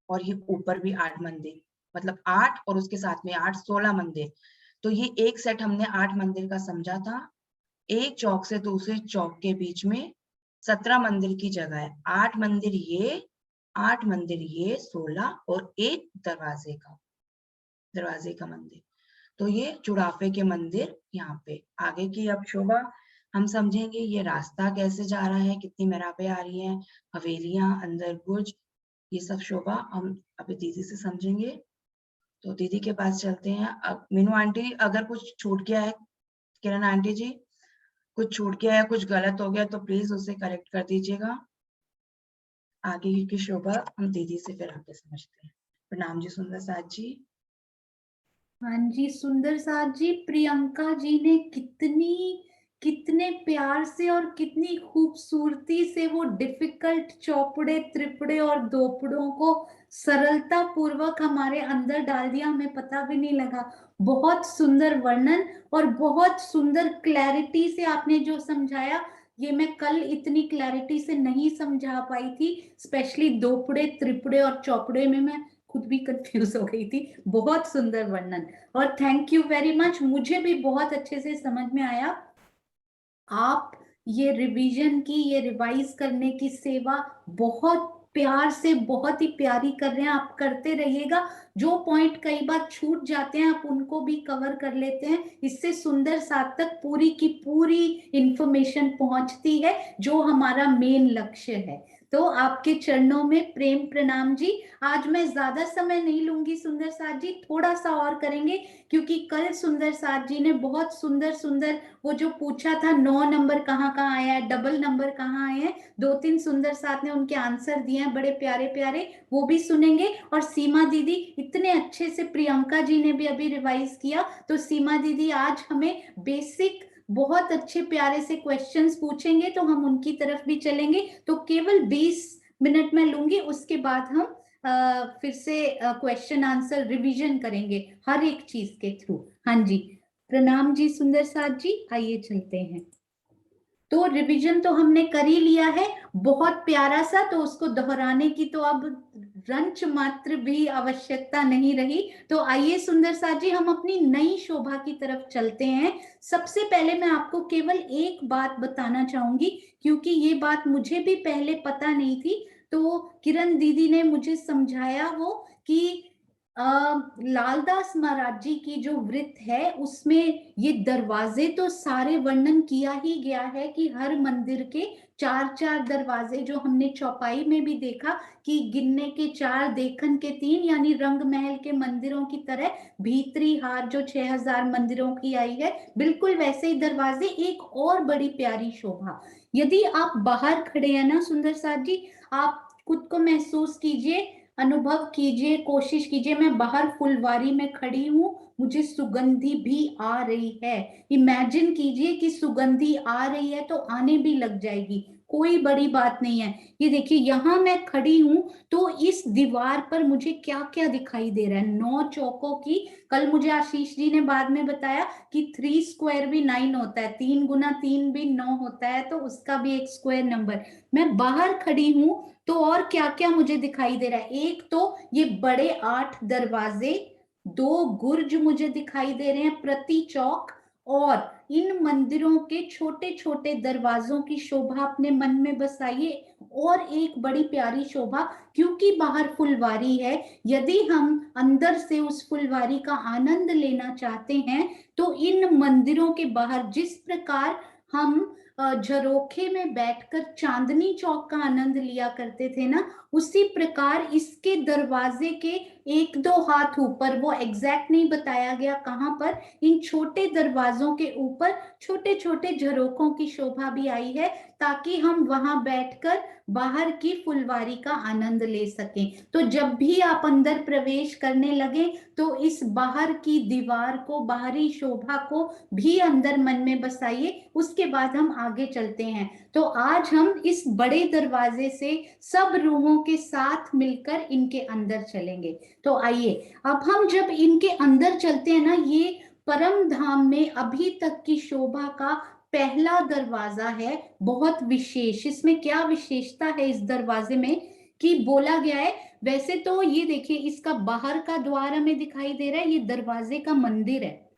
B: और ये ऊपर भी 8 मंदिर, मतलब 8 और उसके साथ में 8 16 मंदिर। तो ये एक सेट हमने 8 मंदिर का समझा था। एक चौक से दूसरे चौक के बीच में 17 मंदिर की जगह है, 8 मंदिर ये 8 मंदिर ये 16, और एक दरवाजे का मंदिर। तो ये जुड़ाफे के मंदिर यहाँ पे। आगे की अब शोभा हम समझेंगे, ये रास्ता कैसे जा रहा है, कितनी मेराबे आ रही हैं, हवेलियां, अंदर बुर्ज, ये सब शोभा हम अभी दीदी से समझेंगे। तो दीदी के पास चलते हैं। अब मीनू आंटी, अगर कुछ छूट गया है, किरण आंटी जी कुछ छूट गया है, कुछ गलत हो गया तो प्लीज उसे करेक्ट कर दीजिएगा। आगे की शोभा हम दीदी से फिर आगे समझते हैं। प्रणाम जी सुंदर साथ जी।
A: हाँ जी सुंदर साथ जी, प्रियंका जी ने कितने प्यार से और कितनी खूबसूरती से वो डिफिकल्ट चौपड़े, त्रिपड़े और दोपड़ों को सरलता पूर्वक हमारे अंदर डाल दिया, हमें पता भी नहीं लगा। बहुत सुंदर वर्णन और बहुत सुंदर क्लैरिटी से आपने जो समझाया, ये मैं कल इतनी क्लैरिटी से नहीं समझा पाई थी। स्पेशली दोपड़े, त्रिपड़े और चौपड़े में मैं खुद भी कंफ्यूज हो गई थी। बहुत सुंदर वर्णन और थैंक यू वेरी मच, मुझे भी बहुत अच्छे से समझ में आया। आप ये रिवीजन की, ये रिवाइज करने की सेवा बहुत प्यार से, बहुत ही प्यारी कर रहे हैं। आप करते रहिएगा। जो पॉइंट कई बार छूट जाते हैं आप उनको भी कवर कर लेते हैं, इससे सुंदर साथ तक पूरी की पूरी इंफॉर्मेशन पहुंचती है, जो हमारा मेन लक्ष्य है। तो आपके चरणों में प्रेम प्रणाम जी। आज मैं ज्यादा समय नहीं लूंगी सुंदर साथ जी, थोड़ा सा और करेंगे, क्योंकि कल सुंदर साथ जी ने बहुत सुंदर सुंदर वो जो पूछा था 9 नंबर कहाँ कहाँ आया है, डबल नंबर कहाँ आए हैं, 2-3 सुंदर साथ ने उनके आंसर दिए हैं बड़े प्यारे प्यारे, वो भी सुनेंगे। और सीमा दीदी इतने अच्छे से, प्रियंका जी ने भी अभी रिवाइज किया, तो सीमा दीदी आज हमें बेसिक बहुत अच्छे प्यारे से क्वेश्चंस पूछेंगे, तो हम उनकी तरफ भी चलेंगे। तो केवल 20 मिनट में लूंगी, उसके बाद हम फिर से क्वेश्चन आंसर रिवीजन करेंगे हर एक चीज के थ्रू। हाँ जी, प्रणाम जी सुंदर साथ जी, आइए चलते हैं। तो रिवीजन तो हमने कर ही लिया है बहुत प्यारा सा, तो उसको दोहराने की तो अब रंच मात्र भी आवश्यकता नहीं रही। तो आइए सुंदर सा जी हम अपनी नई शोभा की तरफ चलते हैं। सबसे पहले मैं आपको केवल एक बात बताना चाहूंगी, क्योंकि ये बात मुझे भी पहले पता नहीं थी। तो किरण दीदी ने मुझे समझाया वो कि लालदास महाराज जी की जो वृत्त है उसमें ये दरवाजे तो सारे वर्णन किया ही गया है कि हर मंदिर के चार चार दरवाजे, जो हमने चौपाई में भी देखा कि गिनने के चार देखन के तीन, यानी रंग महल के मंदिरों की तरह भीतरी हार जो 6000 मंदिरों की आई है, बिल्कुल वैसे ही दरवाजे। एक और बड़ी प्यारी शोभा, यदि आप बाहर खड़े हैं ना सुंदर साथ जी, आप खुद को महसूस कीजिए, अनुभव कीजिए, कोशिश कीजिए, मैं बाहर फुलवारी में खड़ी हूँ, मुझे सुगंधी भी आ रही है। इमेजिन कीजिए कि सुगंधी आ रही है तो आने भी लग जाएगी, कोई बड़ी बात नहीं है। ये देखिए यहाँ मैं खड़ी हूं तो इस दीवार पर मुझे क्या क्या दिखाई दे रहा है, 9 चौकों की। कल मुझे आशीष जी ने बाद में बताया कि 3 स्क्वायर भी 9 होता है, 3 गुना 3 भी 9 होता है, तो उसका भी एक स्क्वायर नंबर। मैं बाहर खड़ी हूं तो और क्या क्या मुझे दिखाई दे रहा है, एक तो ये बड़े 8 दरवाजे, 2 गुर्ज मुझे दिखाई दे रहे हैं प्रति चौक, और इन मंदिरों के छोटे छोटे दरवाजों की शोभा अपने मन में बसाइए। और एक बड़ी प्यारी शोभा, क्योंकि बाहर फुलवारी है, यदि हम अंदर से उस फुलवारी का आनंद लेना चाहते हैं तो इन मंदिरों के बाहर जिस प्रकार हम झरोखे में बैठकर चांदनी चौक का आनंद लिया करते थे ना, उसी प्रकार इसके दरवाजे के 1-2 हाथ ऊपर, वो एग्जैक्ट नहीं बताया गया कहां पर, इन छोटे दरवाजों के ऊपर छोटे छोटे झरोकों की शोभा भी आई है, ताकि हम वहां बैठकर बाहर की फुलवारी का आनंद ले सकें। तो जब भी आप अंदर प्रवेश करने लगे तो इस बाहर की दीवार को, बाहरी शोभा को भी अंदर मन में बसाइए। उसके बाद हम आगे चलते हैं। तो आज हम इस बड़े दरवाजे से सब रूहों के साथ मिलकर इनके अंदर चलेंगे। तो आइए अब हम जब इनके अंदर चलते हैं ना, ये परम धाम में अभी तक की शोभा का पहला दरवाजा है, बहुत विशेष। इसमें क्या विशेषता है इस दरवाजे में कि बोला गया है, वैसे तो ये देखिए इसका बाहर का द्वार हमें दिखाई दे रहा है, ये दरवाजे का मंदिर है,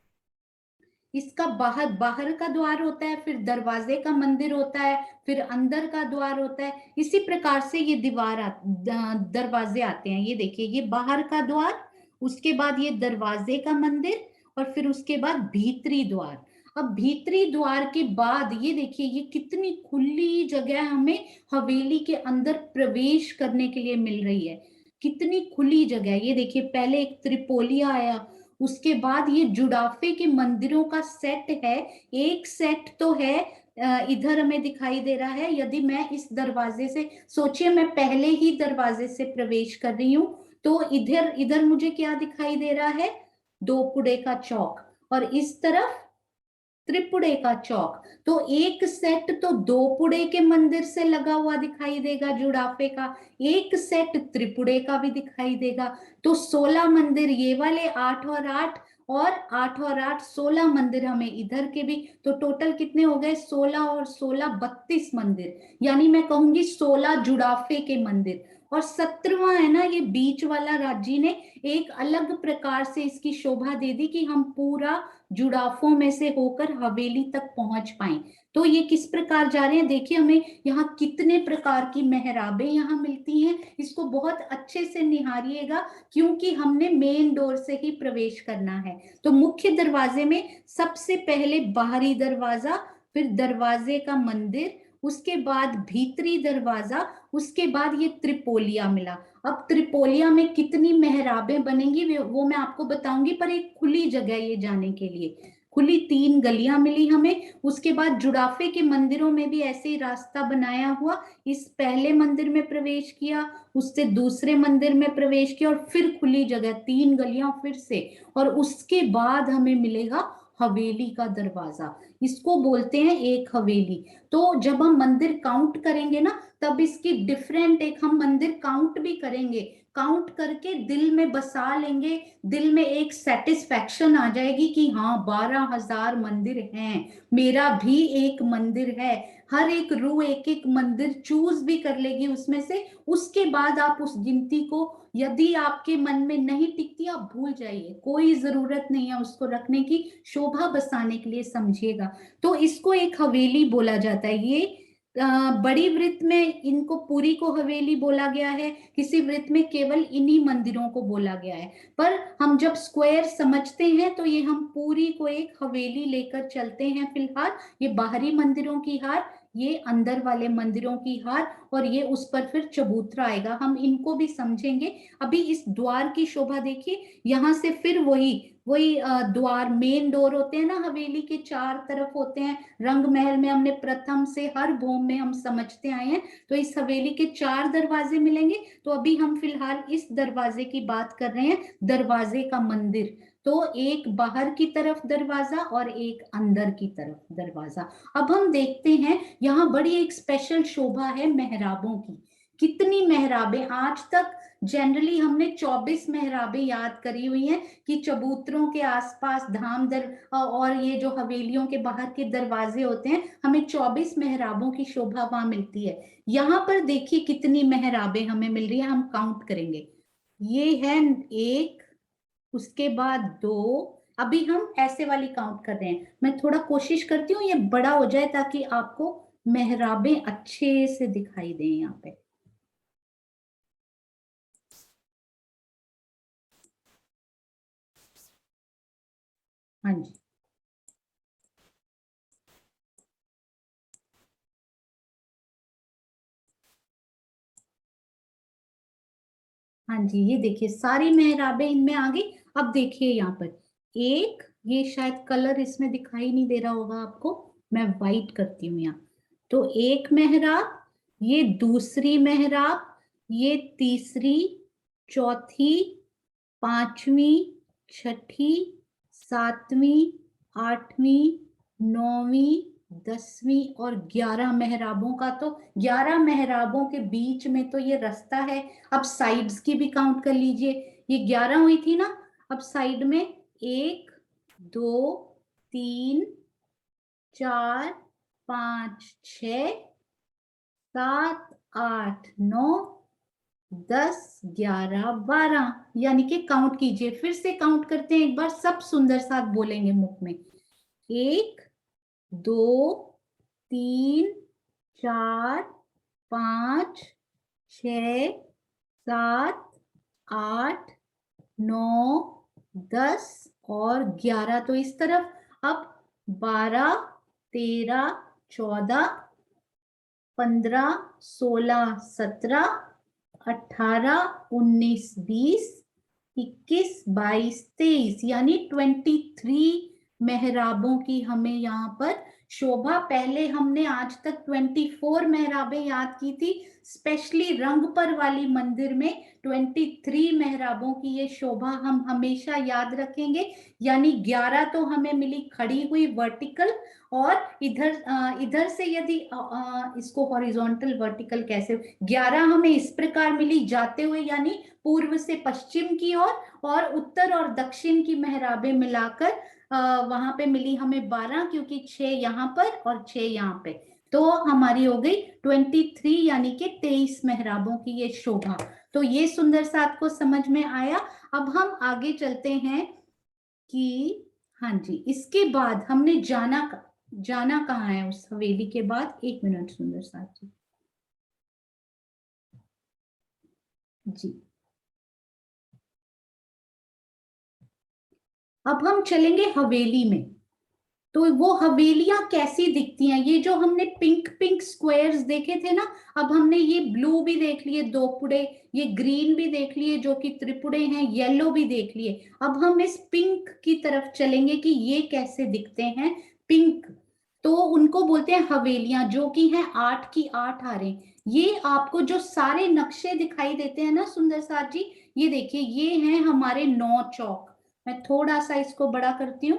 A: इसका बाहर का द्वार होता है, फिर दरवाजे का मंदिर होता है, फिर अंदर का द्वार होता है। इसी प्रकार से ये दरवाजे आते हैं। ये देखिए ये बाहर का द्वार, उसके बाद ये दरवाजे का मंदिर, और फिर उसके बाद भीतरी द्वार। अब भीतरी द्वार के बाद ये देखिए ये कितनी खुली जगह हमें हवेली के अंदर प्रवेश करने के लिए मिल रही है, कितनी खुली जगह। ये देखिए पहले एक त्रिपोलिया आया, उसके बाद ये जुड़ाफे के मंदिरों का सेट है। एक सेट तो है इधर हमें दिखाई दे रहा है, यदि मैं इस दरवाजे से, सोचिए मैं पहले ही दरवाजे से प्रवेश कर रही हूं, तो इधर इधर मुझे क्या दिखाई दे रहा है, दो पुड़े का चौक, और इस तरफ त्रिपुड़े का चौक। तो एक सेट तो दो पुड़े के मंदिर से लगा हुआ दिखाई देगा जुड़ाफे का, एक सेट त्रिपुड़े का भी दिखाई देगा। तो 16 मंदिर ये वाले, 8 और 8, और 8 और 8 16 मंदिर हमें इधर के भी। तो टोटल कितने हो गए, 16 और 16 32 मंदिर, यानी मैं कहूंगी 16 जुड़ाफे के मंदिर। और 17वां है ना ये बीच वाला, राज्य ने एक अलग प्रकार से इसकी शोभा दे दी कि हम पूरा जुड़ाफों में से होकर हवेली तक पहुंच पाए। तो ये किस प्रकार जा रहे हैं, देखिए हमें यहाँ कितने प्रकार की मेहराबें यहाँ मिलती हैं, इसको बहुत अच्छे से निहारिएगा, क्योंकि हमने मेन डोर से ही प्रवेश करना है। तो मुख्य दरवाजे में सबसे पहले बाहरी दरवाजा, फिर दरवाजे का मंदिर, उसके बाद भीतरी दरवाजा, उसके बाद ये त्रिपोलिया मिला। अब त्रिपोलिया में कितनी मेहराबें बनेंगी वो मैं आपको बताऊंगी, पर एक खुली जगह ये जाने के लिए, खुली 3 गलियां मिली हमें। उसके बाद जुड़ाफे के मंदिरों में भी ऐसे ही रास्ता बनाया हुआ, इस पहले मंदिर में प्रवेश किया, उससे दूसरे मंदिर में प्रवेश किया, और फिर खुली जगह 3 गलियां फिर से, और उसके बाद हमें मिलेगा हवेली का दरवाजा, इसको बोलते हैं एक हवेली। तो जब हम मंदिर काउंट करेंगे ना, तब इसकी डिफरेंट, एक हम मंदिर काउंट भी करेंगे काउंट करके दिल में बसा लेंगे, दिल में एक सेटिस्फैक्शन आ जाएगी कि हाँ 12,000 मंदिर हैं, मेरा भी एक मंदिर है। हर एक रूह एक एक मंदिर चूज भी कर लेगी उसमें से। उसके बाद आप उस गिनती को, यदि आपके मन में नहीं टिकती, आप भूल जाइए, कोई जरूरत नहीं है उसको रखने की, शोभा बसाने के लिए समझिएगा। तो इसको एक हवेली बोला जाता है। ये बड़ी वृत्त में इनको पूरी को हवेली बोला गया है, किसी वृत्त में केवल इन्हीं मंदिरों को बोला गया है। पर हम जब स्क्वायर समझते हैं तो ये हम पूरी को एक हवेली लेकर चलते हैं। फिलहाल ये बाहरी मंदिरों की हार, ये अंदर वाले मंदिरों की हार, और ये उस पर फिर चबूतरा आएगा, हम इनको भी समझेंगे। अभी इस द्वार की शोभा देखिए, यहाँ से फिर वही वही द्वार, मेन डोर होते हैं ना, हवेली के चार तरफ होते हैं। रंग महल में हमने प्रथम से हर भूम में हम समझते आए हैं, तो इस हवेली के 4 दरवाजे मिलेंगे। तो अभी हम फिलहाल इस दरवाजे की बात कर रहे हैं, दरवाजे का मंदिर। तो एक बाहर की तरफ दरवाजा और एक अंदर की तरफ दरवाजा। अब हम देखते हैं, यहाँ बड़ी एक स्पेशल शोभा है मेहराबों की। कितनी मेहराबें! आज तक जनरली हमने 24 मेहराबें याद करी हुई हैं कि चबूतरों के आसपास धाम दर और ये जो हवेलियों के बाहर के दरवाजे होते हैं, हमें 24 मेहराबों की शोभा वहां मिलती है। यहाँ पर देखिए कितनी मेहराबें हमें मिल रही है, हम काउंट करेंगे। ये है 1, उसके बाद 2, अभी हम ऐसे वाली काउंट कर रहे हैं। मैं थोड़ा कोशिश करती हूँ ये बड़ा हो जाए ताकि आपको मेहराबें अच्छे से दिखाई दें यहाँ पे। हाँ जी, हाँ जी, ये देखिए सारी मेहराबें इनमें आ गई। अब देखिए यहाँ पर एक, ये शायद कलर इसमें दिखाई नहीं दे रहा होगा आपको, मैं वाइट करती हूँ यहाँ। तो एक मेहराब, ये दूसरी मेहराब, ये तीसरी, चौथी, पांचवी, छठी, सातवीं, आठवीं, नौवीं, 10वीं और 11 मेहराबों का। तो 11 मेहराबों के बीच में तो ये रास्ता है। अब साइड्स की भी काउंट कर लीजिए, ये 11 हुई थी ना, अब साइड में 1, 2, 3, 4, 5, 6, 7, 8, 9, 10, 11, 12, यानी कि काउंट कीजिए। फिर से काउंट करते हैं एक बार, सब सुंदर साथ बोलेंगे मुख में। 1, 2, 3, 4, 5, 6, 7, 8, 9, 10 और 11। तो इस तरफ अब 12, 13, 14, 15, 16, 17, 18, 19, 20, 21, 22, 23, यानी 23 मेहराबों की हमें यहाँ पर शोभा। पहले हमने आज तक 24 मेहराबें याद की थी, स्पेशली रंगपर वाली मंदिर में 23 मेहराबों की ये शोभा हम हमेशा याद रखेंगे। यानी 11 तो हमें मिली खड़ी हुई वर्टिकल, और इधर से यदि इसको हॉरिजॉन्टल वर्टिकल कैसे, 11 हमें इस प्रकार मिली जाते हुए, यानी पूर्व से पश्चिम की ओर, और उत्तर और दक्षिण की मेहराबें मिलाकर वहां पे मिली हमें 12, क्योंकि 6 यहाँ पर और 6 यहाँ पे, तो हमारी हो गई 23, यानी कि 23 मेहराबों की ये शोभा। तो ये सुंदर सा आपको समझ में आया। अब हम आगे चलते हैं कि, हाँ जी, इसके बाद हमने जाना कहाँ है उस हवेली के बाद। 1 मिनट सुंदर साथ जी। जी, अब हम चलेंगे हवेली में। तो वो हवेलियां कैसी दिखती हैं, ये जो हमने पिंक पिंक स्क्वायर्स देखे थे ना, अब हमने ये ब्लू भी देख लिए 2 पुड़े, ये ग्रीन भी देख लिए जो कि त्रिपुड़े हैं, येलो भी देख लिए। अब हम इस पिंक की तरफ चलेंगे कि ये कैसे दिखते हैं। पिंक, तो उनको बोलते हैं हवेलियां, जो कि हैं 8 की 8 आ रहे। ये आपको जो सारे नक्शे दिखाई देते हैं ना सुंदर साथ जी, ये देखिए ये हैं हमारे 9 चौक। मैं थोड़ा सा इसको बड़ा करती हूँ।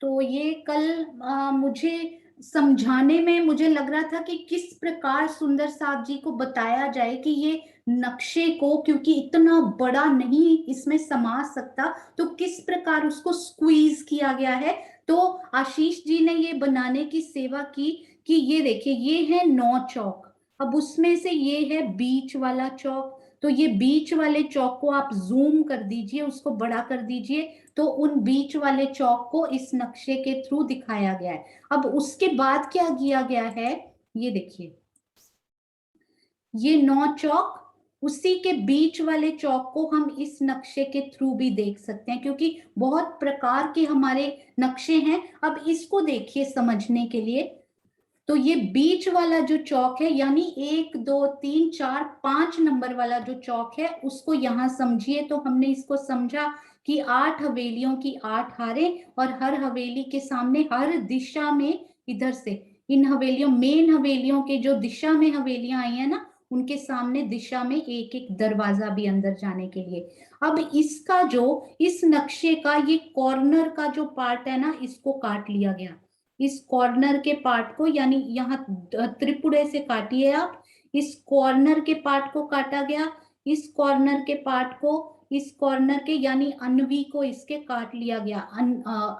A: तो ये कल मुझे समझाने में मुझे लग रहा था कि किस प्रकार सुंदर साथ जी को बताया जाए कि ये नक्शे को, क्योंकि इतना बड़ा नहीं इसमें समा सकता, तो किस प्रकार उसको स्क्वीज किया गया है। तो आशीष जी ने ये बनाने की सेवा की कि ये देखिए, ये है 9 चौक, अब उसमें से ये है बीच वाला चौक, तो ये बीच वाले चौक को आप जूम कर दीजिए, उसको बड़ा कर दीजिए, तो उन बीच वाले चौक को इस नक्शे के थ्रू दिखाया गया है। अब उसके बाद क्या किया गया है, ये देखिए, ये 9 चौक, उसी के बीच वाले चौक को हम इस नक्शे के थ्रू भी देख सकते हैं, क्योंकि बहुत प्रकार के हमारे नक्शे हैं। अब इसको देखिए समझने के लिए, तो ये बीच वाला जो चौक है, यानी 1 2 3 4 5 नंबर वाला जो चौक है, उसको यहां समझिए। तो हमने इसको समझा कि 8 हवेलियों की 8 हारें, और हर हवेली के सामने हर दिशा में, इधर से इन हवेलियों, मेन हवेलियों के जो दिशा में हवेलियां आई है ना, उनके सामने दिशा में एक एक दरवाजा भी अंदर जाने के लिए। अब इसका जो, इस नक्शे का ये कॉर्नर का जो पार्ट है ना, इसको काट लिया गया। इस कॉर्नर के पार्ट को, यानी यहाँ त्रिपुरे से काटिए आप, इस कॉर्नर के पार्ट को काटा गया, इस कॉर्नर के पार्ट को, इस कॉर्नर के यानी अनवी को इसके काट लिया गया।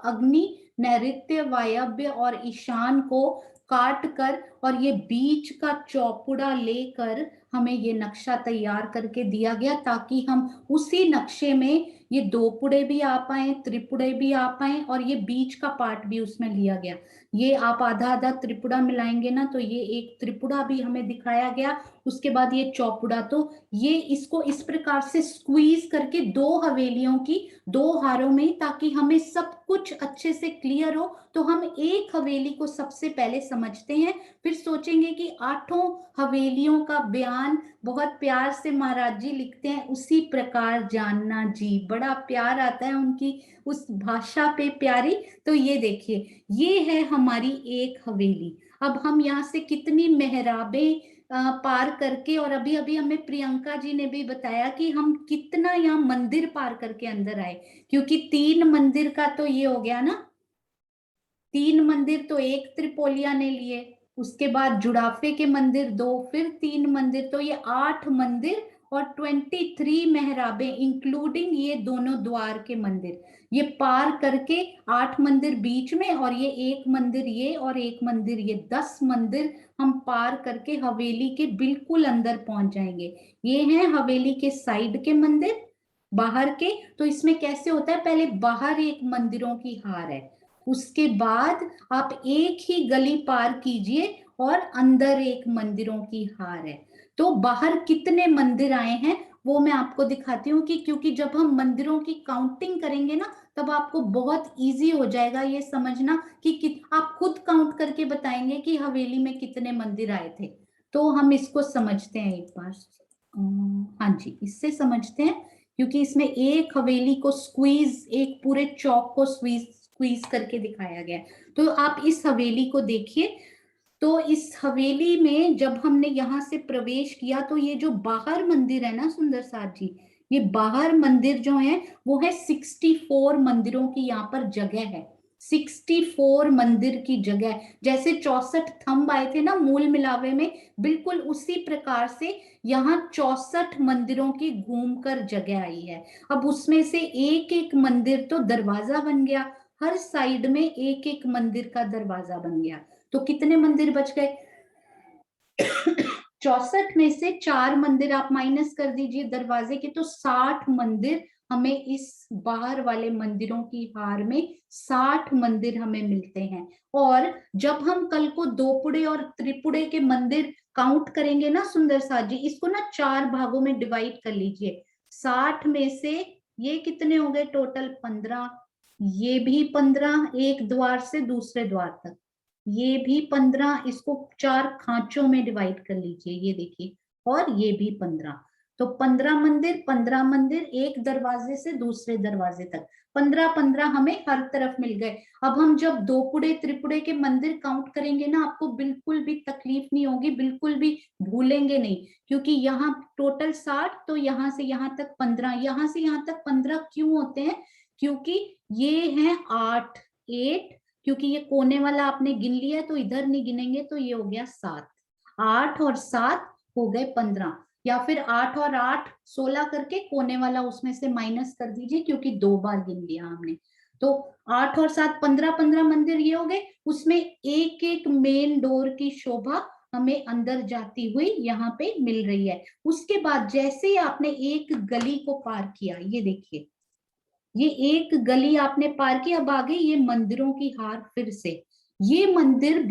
A: अग्नि, नैऋत्य, वायव्य और ईशान को काट कर, और ये बीच का चौपुड़ा लेकर हमें ये नक्शा तैयार करके दिया गया, ताकि हम उसी नक्शे में ये दोपुड़े भी आ पाए, त्रिपुड़े भी आ पाए, और ये बीच का पार्ट भी उसमें लिया गया। ये आप आधा आधा त्रिपुड़ा मिलाएंगे ना, तो ये एक त्रिपुड़ा भी हमें दिखाया गया। उसके बाद ये चौपुड़ा, तो ये इसको इस प्रकार से स्क्वीज करके 2 हवेलियों की 2 हारों में, ताकि हमें सब कुछ अच्छे से क्लियर हो। तो हम एक हवेली को सबसे पहले समझते हैं, फिर सोचेंगे कि 8 हवेलियों का बयान बहुत प्यार से महाराज जी लिखते हैं, उसी प्रकार जानना जी, बड़ा प्यार आता है उनकी उस भाषा पे प्यारी। तो ये देखिए, ये है हमारी एक हवेली। अब हम यहाँ से कितनी मेहराबें पार करके, और अभी अभी हमें प्रियंका जी ने भी बताया कि हम कितना यहाँ मंदिर पार करके अंदर आए, क्योंकि 3 मंदिर का तो ये हो गया ना, 3 मंदिर तो एक त्रिपोलिया ने लिए, उसके बाद जुड़ाफे के मंदिर 2, फिर 3 मंदिर, तो ये 8 मंदिर और 23 मेहराबें, इंक्लूडिंग ये दोनों द्वार के मंदिर, ये पार करके 8 मंदिर बीच में, और ये एक मंदिर ये, और एक मंदिर ये, 10 मंदिर हम पार करके हवेली के बिल्कुल अंदर पहुंच जाएंगे। ये हैं हवेली के साइड के मंदिर, बाहर के। तो इसमें कैसे होता है, पहले बाहर एक मंदिरों की हार है, उसके बाद आप एक ही गली पार कीजिए और अंदर एक मंदिरों की हार है। तो बाहर कितने मंदिर आए हैं वो मैं आपको दिखाती हूँ, कि क्योंकि जब हम मंदिरों की काउंटिंग करेंगे ना, तब आपको बहुत इजी हो जाएगा ये समझना कि आप खुद काउंट करके बताएंगे कि हवेली में कितने मंदिर आए थे। तो हम इसको समझते हैं एक बार। हाँ जी, इससे समझते हैं, क्योंकि इसमें एक हवेली को स्क्वीज, एक पूरे चौक को स्क्वीज करके दिखाया गया है। तो आप इस हवेली को देखिए। तो इस हवेली में जब हमने यहाँ से प्रवेश किया, तो ये जो बाहर मंदिर है ना सुंदर साथ जी, ये बाहर मंदिर जो है वो है 64 मंदिरों की यहाँ पर जगह है, 64 मंदिर की जगह। जैसे 64 थंब आए थे ना मूल मिलावे में, बिल्कुल उसी प्रकार से यहाँ 64 मंदिरों की घूमकर जगह आई है। अब उसमें से एक एक मंदिर तो दरवाजा बन गया, हर साइड में एक एक मंदिर का दरवाजा बन गया। तो कितने मंदिर बच गए, 64 में से 4 मंदिर आप माइनस कर दीजिए दरवाजे के, तो 60 मंदिर हमें इस बाहर वाले मंदिरों की हार में 60 मंदिर हमें मिलते हैं। और जब हम कल को दोपुड़े और त्रिपुड़े के मंदिर काउंट करेंगे ना सुंदर साथ जी, इसको ना 4 भागों में डिवाइड कर लीजिए। 60 में से ये कितने हो गए टोटल, 15, ये भी 15 एक द्वार से दूसरे द्वार तक, ये भी 15, इसको 4 खांचों में डिवाइड कर लीजिए, ये देखिए, और ये भी 15। तो 15 मंदिर, 15 मंदिर एक दरवाजे से दूसरे दरवाजे तक, 15 15 हमें हर तरफ मिल गए। अब हम जब दोपुड़े त्रिपुड़े के मंदिर काउंट करेंगे ना, आपको बिल्कुल भी तकलीफ नहीं होगी, बिल्कुल भी भूलेंगे नहीं, क्योंकि यहाँ टोटल 60, तो यहाँ से यहाँ तक 15, यहाँ से यहाँ तक 15 क्यों होते हैं, क्योंकि ये हैं 8 8 क्योंकि ये कोने वाला आपने गिन लिया तो इधर नहीं गिनेंगे, तो ये हो गया 7। 8 और 7 हो गए 15, या फिर 8 और 8 16 करके कोने वाला उसमें से माइनस कर दीजिए, क्योंकि 2 बार गिन लिया हमने। तो 8 और 7 15 15 मंदिर ये हो गए। उसमें एक एक मेन डोर की शोभा हमें अंदर जाती हुई यहाँ पे मिल रही है। उसके बाद जैसे ही आपने एक गली को पार किया, ये देखिए, ये एक गली आपने पार की, अब आगे ये मंदिरों की हार फिर से। ये मंदिर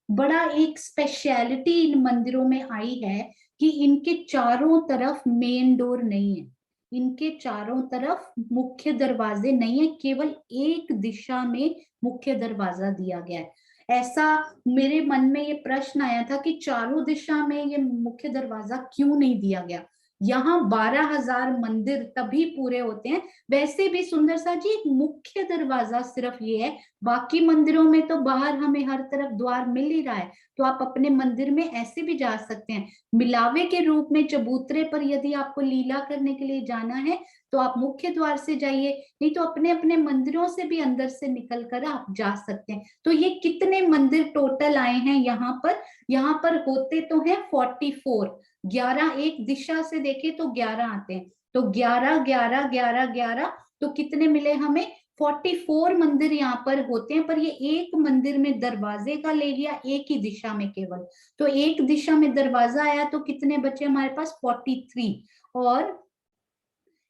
A: बड़ा एक स्पेशलिटी इन मंदिरों में आई है कि इनके चारों तरफ मेन डोर नहीं है, इनके चारों तरफ मुख्य दरवाजे नहीं है, केवल एक दिशा में मुख्य दरवाजा दिया गया है। ऐसा मेरे मन में ये प्रश्न आया था कि चारों दिशा में ये मुख्य दरवाजा क्यों नहीं दिया गया। यहाँ 12,000 मंदिर तभी पूरे होते हैं। वैसे भी सुंदर सा जी एक मुख्य दरवाजा सिर्फ ये है, बाकी मंदिरों में तो बाहर हमें हर तरफ द्वार मिल ही रहा है, तो आप अपने मंदिर में ऐसे भी जा सकते हैं। मिलावे के रूप में चबूतरे पर यदि आपको लीला करने के लिए जाना है तो आप मुख्य द्वार से जाइए, नहीं तो अपने अपने मंदिरों से भी अंदर से निकल कर आप जा सकते हैं। तो ये कितने मंदिर टोटल आए हैं यहाँ पर? यहाँ पर होते तो हैं 44, 11 एक दिशा से देखे तो 11 आते हैं, तो 11 11 11 11, तो कितने मिले हमें? 44 मंदिर यहाँ पर होते हैं। पर ये एक मंदिर में दरवाजे का ले लिया एक ही दिशा में केवल, तो एक दिशा में दरवाजा आया तो कितने बचे हमारे पास? 43। और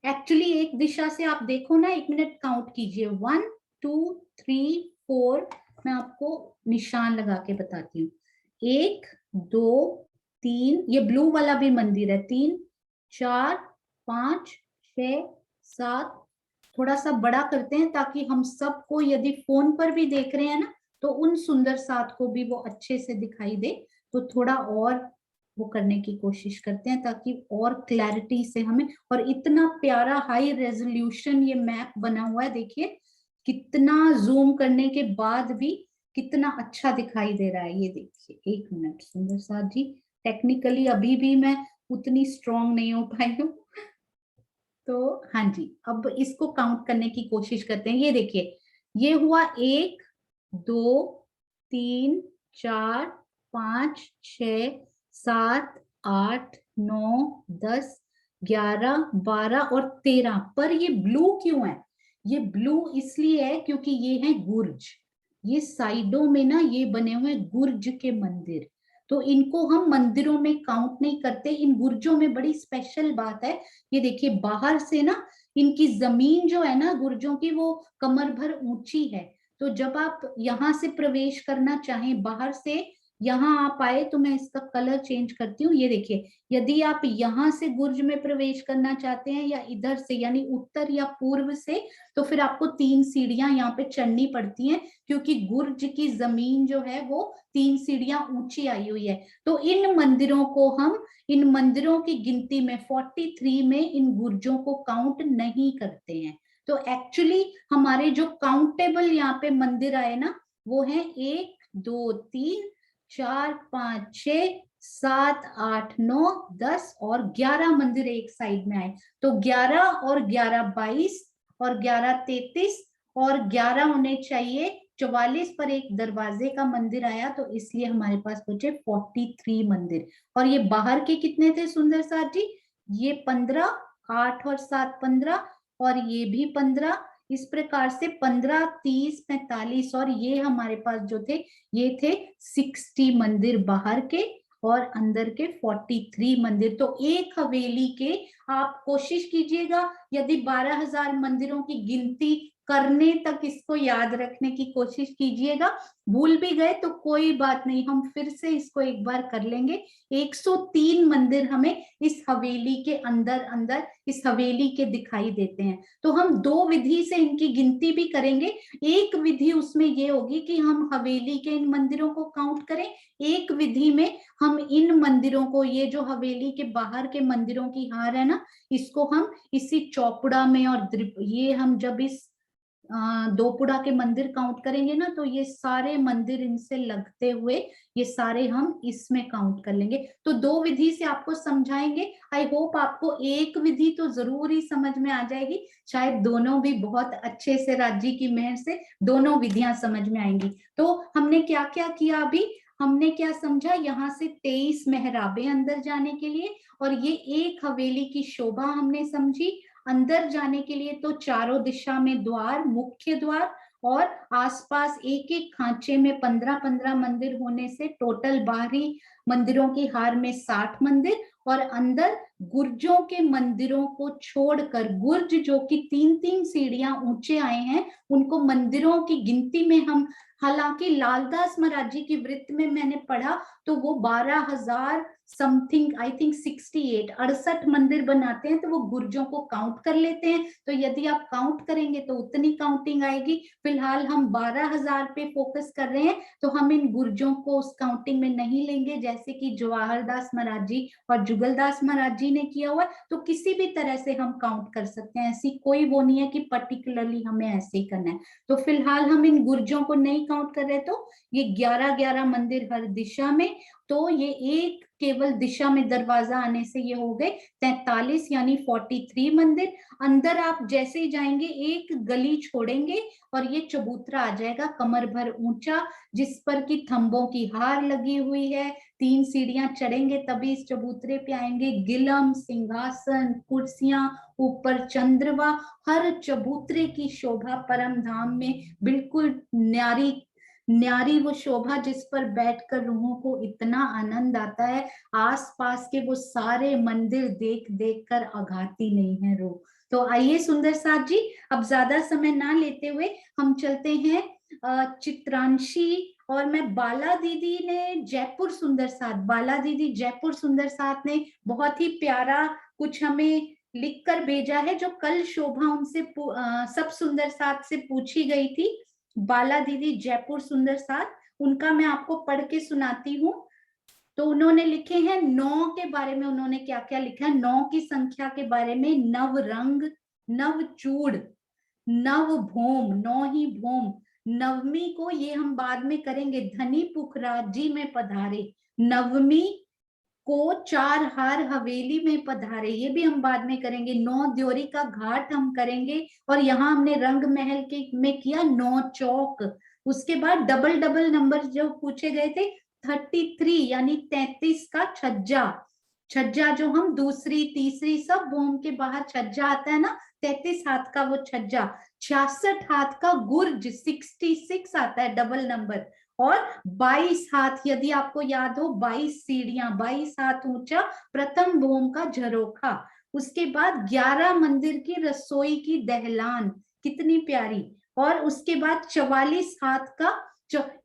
A: एक्चुअली एक दिशा से आप देखो ना, 1 मिनट काउंट कीजिए, 1 2 3 4, मैं आपको निशान लगा के बताती हूँ, 1 2 3, ये ब्लू वाला भी मंदिर है, 3 4 5 6 7। थोड़ा सा बड़ा करते हैं ताकि हम सबको, यदि फोन पर भी देख रहे हैं ना, तो उन सुंदर साथ को भी वो अच्छे से दिखाई दे। तो थोड़ा और वो करने की कोशिश करते हैं ताकि और क्लैरिटी से हमें, और इतना प्यारा हाई रेजोल्यूशन ये मैप बना हुआ है, देखिए कितना जूम करने के बाद भी कितना अच्छा दिखाई दे रहा है। ये देखिए, 1 मिनट सुंदर साथ जी, टेक्निकली अभी भी मैं उतनी स्ट्रांग नहीं हो पाई हूँ। तो हाँ जी, अब इसको काउंट करने की कोशिश करते हैं। ये देखिए, ये हुआ 1 2 3 4 5 6 7 8 9 10 11 12 और 13। पर ये ब्लू क्यों है? ये ब्लू इसलिए है क्योंकि ये है गुर्ज, ये साइडों में ना ये बने हुए गुर्ज के मंदिर, तो इनको हम मंदिरों में काउंट नहीं करते। इन गुर्जों में बड़ी स्पेशल बात है, ये देखिए बाहर से ना इनकी जमीन जो है ना गुर्जों की, वो कमर भर ऊंची है। तो जब आप यहाँ से प्रवेश करना चाहें बाहर से, यहाँ आप आए, तो मैं इसका कलर चेंज करती हूँ। ये देखिए, यदि आप यहाँ से गुर्ज में प्रवेश करना चाहते हैं या इधर से यानी उत्तर या पूर्व से, तो फिर आपको 3 सीढ़ियां यहाँ पे चढ़नी पड़ती हैं, क्योंकि गुर्ज की जमीन जो है वो 3 सीढ़ियां ऊंची आई हुई है। तो इन मंदिरों को हम, इन मंदिरों की गिनती में 43 में इन गुर्जों को काउंट नहीं करते हैं। तो एक्चुअली हमारे जो काउंटेबल यहाँ पे मंदिर आए ना, वो है 1 2 3 4 5 6 7 8 9 10 और 11 मंदिर एक साइड में आए। तो 11 और 11 22 और 11 33 और 11 होने चाहिए 44 पर एक दरवाजे का मंदिर आया, तो इसलिए हमारे पास बचे 43 मंदिर। और ये बाहर के कितने थे सुंदर साथ जी? ये 15, 8 और 7 15, और ये भी 15। इस प्रकार से 15 30 45, और ये हमारे पास जो थे ये थे 60 मंदिर बाहर के और अंदर के 43 मंदिर। तो एक हवेली के आप कोशिश कीजिएगा, यदि 12,000 मंदिरों की गिनती करने तक इसको याद रखने की कोशिश कीजिएगा। भूल भी गए तो कोई बात नहीं, हम फिर से इसको एक बार कर लेंगे। 103 मंदिर हमें इस हवेली के अंदर अंदर, इस हवेली के दिखाई देते हैं। तो हम 2 विधि से इनकी गिनती भी करेंगे। एक विधि उसमें ये होगी कि हम हवेली के इन मंदिरों को काउंट करें, एक विधि में हम इन मंदिरों को, ये जो हवेली के बाहर के मंदिरों की हार है ना, इसको हम इसी चौपड़ा में और ये हम जब इस दोपुड़ा के मंदिर काउंट करेंगे ना, तो ये सारे मंदिर इनसे लगते हुए ये सारे हम इसमें काउंट कर लेंगे। तो 2 विधि से आपको समझाएंगे। आई होप आपको एक विधि तो जरूर ही समझ में आ जाएगी, शायद दोनों भी बहुत अच्छे से राज्य की मेहर से दोनों विधियां समझ में आएंगी। तो हमने क्या क्या किया अभी, हमने क्या समझा, यहाँ से 23 मेहराबें अंदर जाने के लिए, और ये एक हवेली की शोभा हमने समझी। अंदर जाने के लिए तो चारों दिशा में द्वार, मुख्य द्वार, और आसपास एक एक खांचे में 15-15 मंदिर होने से टोटल बाहरी मंदिरों की हार में 60 मंदिर, और अंदर गुर्जों के मंदिरों को छोड़कर, गुर्ज जो कि 3-3 सीढ़ियां ऊंचे आए हैं, उनको मंदिरों की गिनती में हम, हालांकि लालदास महाराज जी की वृत्त में मैंने पढ़ा तो वो 12,000 समथिंग, आई थिंक 68 मंदिर बनाते हैं, तो वो गुर्जों को काउंट कर लेते हैं। तो यदि आप काउंट करेंगे तो उतनी काउंटिंग आएगी। फिलहाल हम 12,000 पे फोकस कर रहे हैं, तो हम इन गुर्जों को उस काउंटिंग में नहीं लेंगे, जैसे कि जवाहर दास महाराज जी और जुगलदास महाराज जी ने किया हुआ। तो किसी भी तरह से हम काउंट कर सकते हैं, ऐसी कोई वो नहीं है कि पर्टिकुलरली हमें ऐसे ही करना है। तो फिलहाल हम इन गुर्जों को नहीं काउंट कर रहे। तो ये 11-11 मंदिर हर दिशा में, तो ये एक केवल दिशा में दरवाजा आने से ये हो गए 43 यानी 43 मंदिर। अंदर आप जैसे ही जाएंगे एक गली छोड़ेंगे और ये चबूतरा आ जाएगा कमर भर ऊंचा, जिस पर की थंबों की हार लगी हुई है। 3 सीढ़ियां चढ़ेंगे तभी इस चबूतरे पे आएंगे। गिलम, सिंहासन, कुर्सियां, ऊपर चंद्रमा, हर चबूतरे की शोभा परम धाम में बिल्कुल न्यारी न्यारी वो शोभा, जिस पर बैठकर रूहों को इतना आनंद आता है। आसपास के वो सारे मंदिर देख देख कर अघाती नहीं है रूह। तो आइए सुंदर साथ जी, अब ज्यादा समय ना लेते हुए हम चलते हैं चित्रांशी और मैं, बाला दीदी ने जयपुर सुंदर साथ, बाला दीदी जयपुर सुंदर साथ ने बहुत ही प्यारा कुछ हमें लिख कर भेजा है, जो कल शोभा उनसे सब सुंदर साथ से पूछी गई थी। बाला दीदी जयपुर सुंदर साथ, उनका मैं आपको पढ़ के सुनाती हूँ। तो उन्होंने लिखे हैं 9 के बारे में, उन्होंने क्या क्या लिखा है 9 की संख्या के बारे में। नव रंग, नव चूड़, नव भोम, 9 ही भोम। नवमी को ये हम बाद में करेंगे, धनी पुखराज जी में पधारे। नवमी को 4 हार हवेली में पधारे, ये भी हम बाद में करेंगे। 9 द्योरी का घाट हम करेंगे, और यहाँ हमने रंग महल के में किया 9 चौक। उसके बाद डबल डबल नंबर जो पूछे गए थे, 33 यानी 33 का छज्जा। छज्जा जो हम दूसरी तीसरी सब भूम के बाहर छज्जा आता है ना, 33 हाथ का वो छज्जा। 66 हाथ का गुर्ज, 66 आता है डबल नंबर। और 22 हाथ, यदि आपको याद हो 22 सीढ़ियां, 22 हाथ ऊंचा प्रथम भूम का झरोखा। उसके बाद 11 मंदिर की रसोई की दहलान, कितनी प्यारी। और उसके बाद 44 हाथ का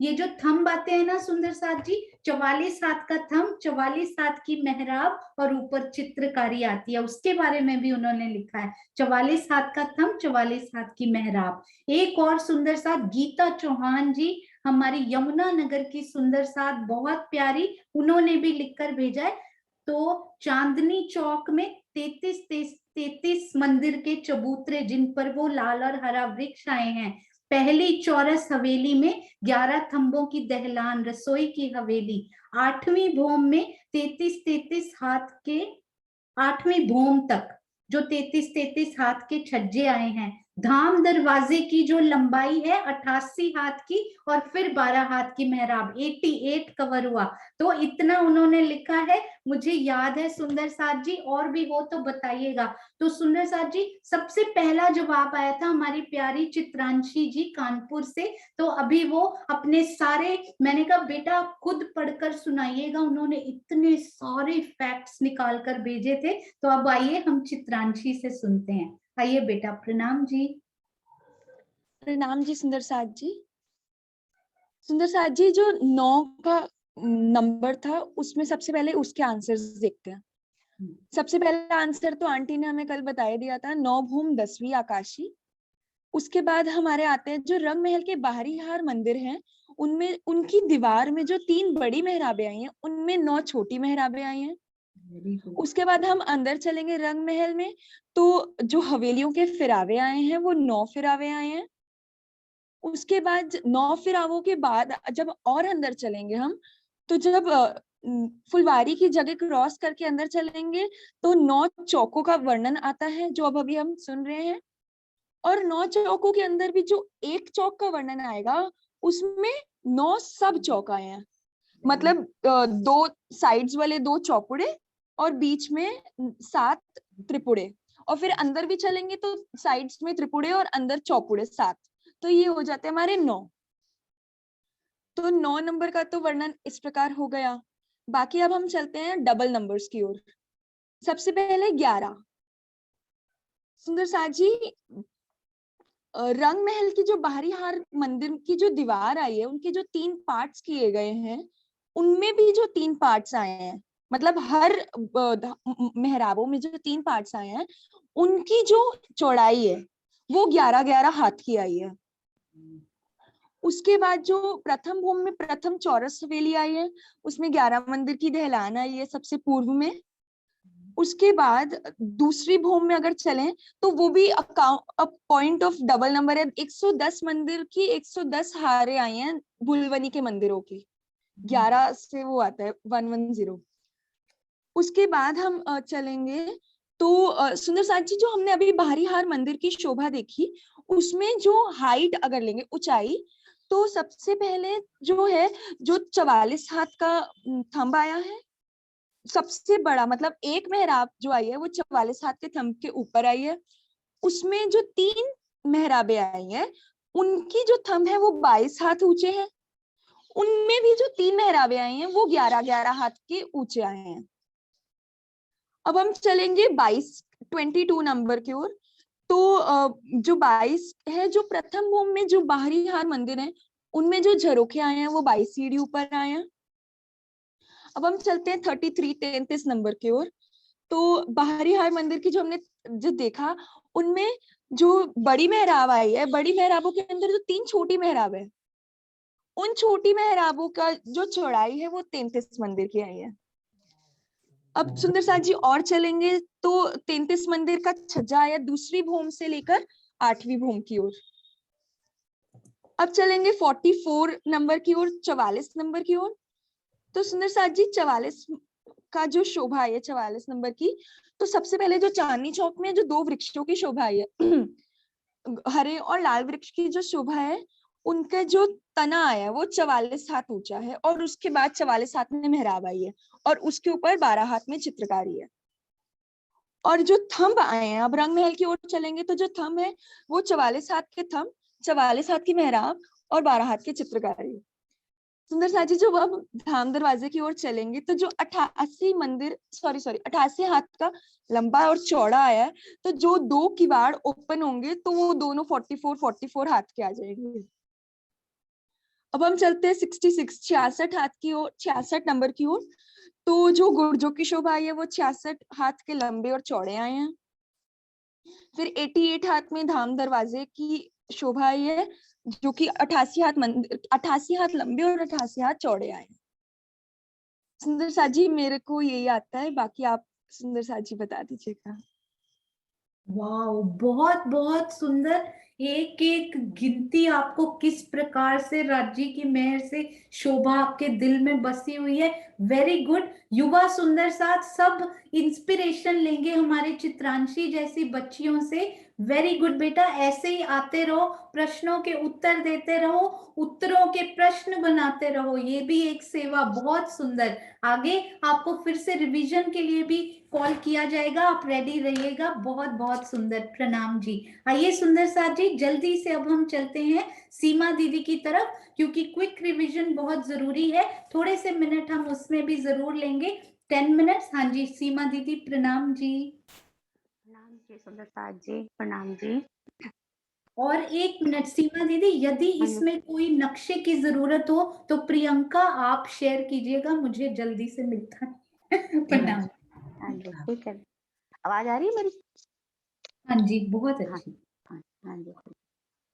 A: ये जो थंब आते हैं ना सुंदर साथ जी, 44 हाथ का थंब, 44 हाथ की मेहराब, और ऊपर चित्रकारी आती है, उसके बारे में भी उन्होंने लिखा है। 44 हाथ का थंब, 44 हाथ की मेहराब। एक और सुंदर साथ गीता चौहान जी, हमारी यमुना नगर की सुंदर साथ, बहुत प्यारी, उन्होंने भी लिखकर भेजा है। तो चांदनी चौक में 33 मंदिर के चबूतरे, जिन पर वो लाल और हरा वृक्ष आए हैं। पहली चौरस हवेली में 11 थंबों की दहलान, रसोई की हवेली। 8वीं भूम में 33 हाथ के, 8वीं भूम तक जो 33 हाथ के छज्जे आए हैं। धाम दरवाजे की जो लंबाई है 88 हाथ की, और फिर 12 हाथ की मेहराब, 88 कवर हुआ। तो इतना उन्होंने लिखा है, मुझे याद है सुंदर साथ जी, और भी हो तो बताइएगा। तो सुंदर साथ जी, सबसे पहला जवाब आया था हमारी प्यारी चित्रांशी जी कानपुर से। तो अभी वो अपने सारे, मैंने कहा बेटा आप खुद पढ़कर सुनाइएगा, उन्होंने इतने सारे फैक्ट्स निकाल कर भेजे थे। तो अब आइए हम चित्रांशी से सुनते हैं। आइए बेटा, प्रणाम जी।
C: प्रणाम जी सुंदर साथ जी। सुंदर साथ जी, जो 9 का नंबर था उसमें सबसे पहले उसके आंसर्स देखते हैं। सबसे पहला आंसर तो आंटी ने हमें कल बता दिया था, 9 भूम 10वीं आकाशी। उसके बाद हमारे आते हैं जो रंग महल के बाहरी हार मंदिर हैं, उनमें उनकी दीवार में जो 3 बड़ी मेहराबें आई हैं, उनमें 9 छोटी मेहराबें आई हैं। उसके बाद हम अंदर चलेंगे रंग महल में, तो जो हवेलियों के फिरावे आए हैं वो 9 फिरावे आए हैं। उसके बाद 9 फिरावों के बाद जब और अंदर चलेंगे हम, तो जब फुलवारी की जगह क्रॉस करके अंदर चलेंगे तो 9 चौकों का वर्णन आता है, जो अब अभी हम सुन रहे हैं। और 9 चौकों के अंदर भी जो एक चौक का वर्णन आएगा, उसमें 9 सब चौक आए हैं। मतलब 2 साइड्स वाले 2 चौपुड़े और बीच में 7 त्रिपुड़े, और फिर अंदर भी चलेंगे तो साइड्स में त्रिपुड़े और अंदर चौपुड़े 7। तो ये हो जाते हैं हमारे 9। तो 9 नंबर का तो वर्णन इस प्रकार हो गया। बाकी अब हम चलते हैं डबल नंबर्स की ओर। सबसे पहले 11। सुंदर साथ जी, रंग महल की जो बाहरी हार मंदिर की जो दीवार आई है, उनके जो 3 पार्ट्स किए गए हैं, उनमें भी जो 3 पार्ट्स आए हैं, मतलब हर मेहराबों में जो 3 पार्ट्स आए हैं, उनकी जो चौड़ाई है वो 11-11 हाथ की आई है। उसके बाद जो प्रथम भूमि में प्रथम चौरस हवेली आई है, उसमें 11 मंदिर की दहलान आई है सबसे पूर्व में। उसके बाद दूसरी भूमि में अगर चलें तो वो भी पॉइंट ऑफ डबल नंबर है। 110 मंदिर की 110 हारे आई हैं बुलवनी के मंदिरों की। 11 से वो आता है 110। उसके बाद हम चलेंगे तो सुंदर साथ जी, जो हमने अभी बाहरी हार मंदिर की शोभा देखी, उसमें जो हाइट अगर लेंगे, ऊंचाई, तो सबसे पहले जो है जो 44 हाथ का थंब आया है, सबसे बड़ा, मतलब एक मेहराब जो आई है वो 44 हाथ के थंब के ऊपर आई है। उसमें जो 3 मेहराबें आई हैं, उनकी जो थंब है वो 22 हाथ ऊंचे हैं। उनमें भी जो 3 मेहराबें आई हैं वो 11-11 हाथ के ऊंचे आए हैं। अब हम चलेंगे 22 नंबर की ओर। तो जो 22 है, जो प्रथम भूमि में जो बाहरी हार मंदिर है, उनमें जो झरोखे आए हैं वो 22 सीढ़ी ऊपर आए हैं। अब हम चलते हैं 33 नंबर की ओर। तो बाहरी हार मंदिर की जो हमने जो देखा, उनमें जो बड़ी मेहराब आई है, बड़ी मेहराबों के अंदर जो 3 छोटी मेहराब है, उन छोटी मेहराबों का जो चौड़ाई है वो 33 मंदिर की आई है। अब सुंदर साथ जी और चलेंगे तो 33 मंदिर का छज्जा आया दूसरी भूमि से लेकर 8वीं भूमि की ओर। अब चलेंगे 44 नंबर की ओर, 44 नंबर की ओर। तो सुंदर साथ जी 44 का जो शोभा है 44 नंबर की, तो सबसे पहले जो चांदनी चौक में जो 2 वृक्षों की शोभा है, हरे और लाल वृक्ष की जो शोभा है, उनका जो तना आया वो 44 हाथ ऊंचा है, और उसके बाद 44 हाथ में मेहराब आई है, और उसके ऊपर 12 हाथ में चित्रकारी है। और जो थंब आए हैं, अब रंग महल की ओर चलेंगे तो जो थंब है वो 44 हाथ के थंब, 44 हाथ की मेहराब और 12 हाथ की चित्रकारी। सुंदर साजी, जो अब धाम दरवाजे की ओर चलेंगे तो जो 88 हाथ का लंबा और चौड़ा आया है, तो जो 2 किवाड़ ओपन होंगे तो वो दोनों 44 हाथ के आ जाएंगे। अब हम चलते हैं 66 हाथ की ओर, 66 नंबर की ओर। तो जो गुर्जों की शोभा आई है वो 66 हाथ के लंबे और चौड़े आए हैं। फिर 88 हाथ में धाम दरवाजे की शोभा आई है, जो कि 88 हाथ लंबे और 88 हाथ चौड़े आए हैं। सुंदर साजी, मेरे को यही आता है, बाकी आप सुंदर साजी बता दीजिएगा।
A: वाओ, बहुत बहुत सुंदर। एक एक गिनती आपको किस प्रकार से राज्य की मेहर से शोभा आपके दिल में बसी हुई है। Very good. युवा सुंदर साथ सब इंस्पिरेशन लेंगे हमारे चित्रांशी जैसी बच्चियों से। वेरी गुड बेटा, ऐसे ही आते रहो, प्रश्नों के उत्तर देते रहो, उत्तरों के प्रश्न बनाते रहो, ये भी एक सेवा। बहुत सुंदर। आगे आपको फिर से रिवीजन के लिए भी कॉल किया जाएगा, आप रेडी रहिएगा। बहुत बहुत सुंदर, प्रणाम जी। आइए सुंदर साथ जी, जल्दी से अब हम चलते हैं सीमा दीदी की तरफ, क्योंकि क्विक रिवीजन बहुत जरूरी है। थोड़े से मिनट हम उसमें भी जरूर लेंगे, 10 मिनट्स। हाँ जी सीमा दीदी, प्रणाम जी।
D: प्रणाम जी सुंदर साथ जी, प्रणाम जी।
A: और 1 मिनट सीमा दीदी, यदि इसमें कोई नक्शे की जरूरत हो तो प्रियंका आप शेयर कीजिएगा, मुझे जल्दी से मिलता है। प्रणाम।
D: हाँ जी ठीक है। आवाज आ रही है मेरी?
A: हाँ जी बहुत
D: हाँ
A: अच्छी।
D: हाँ हाँ जी।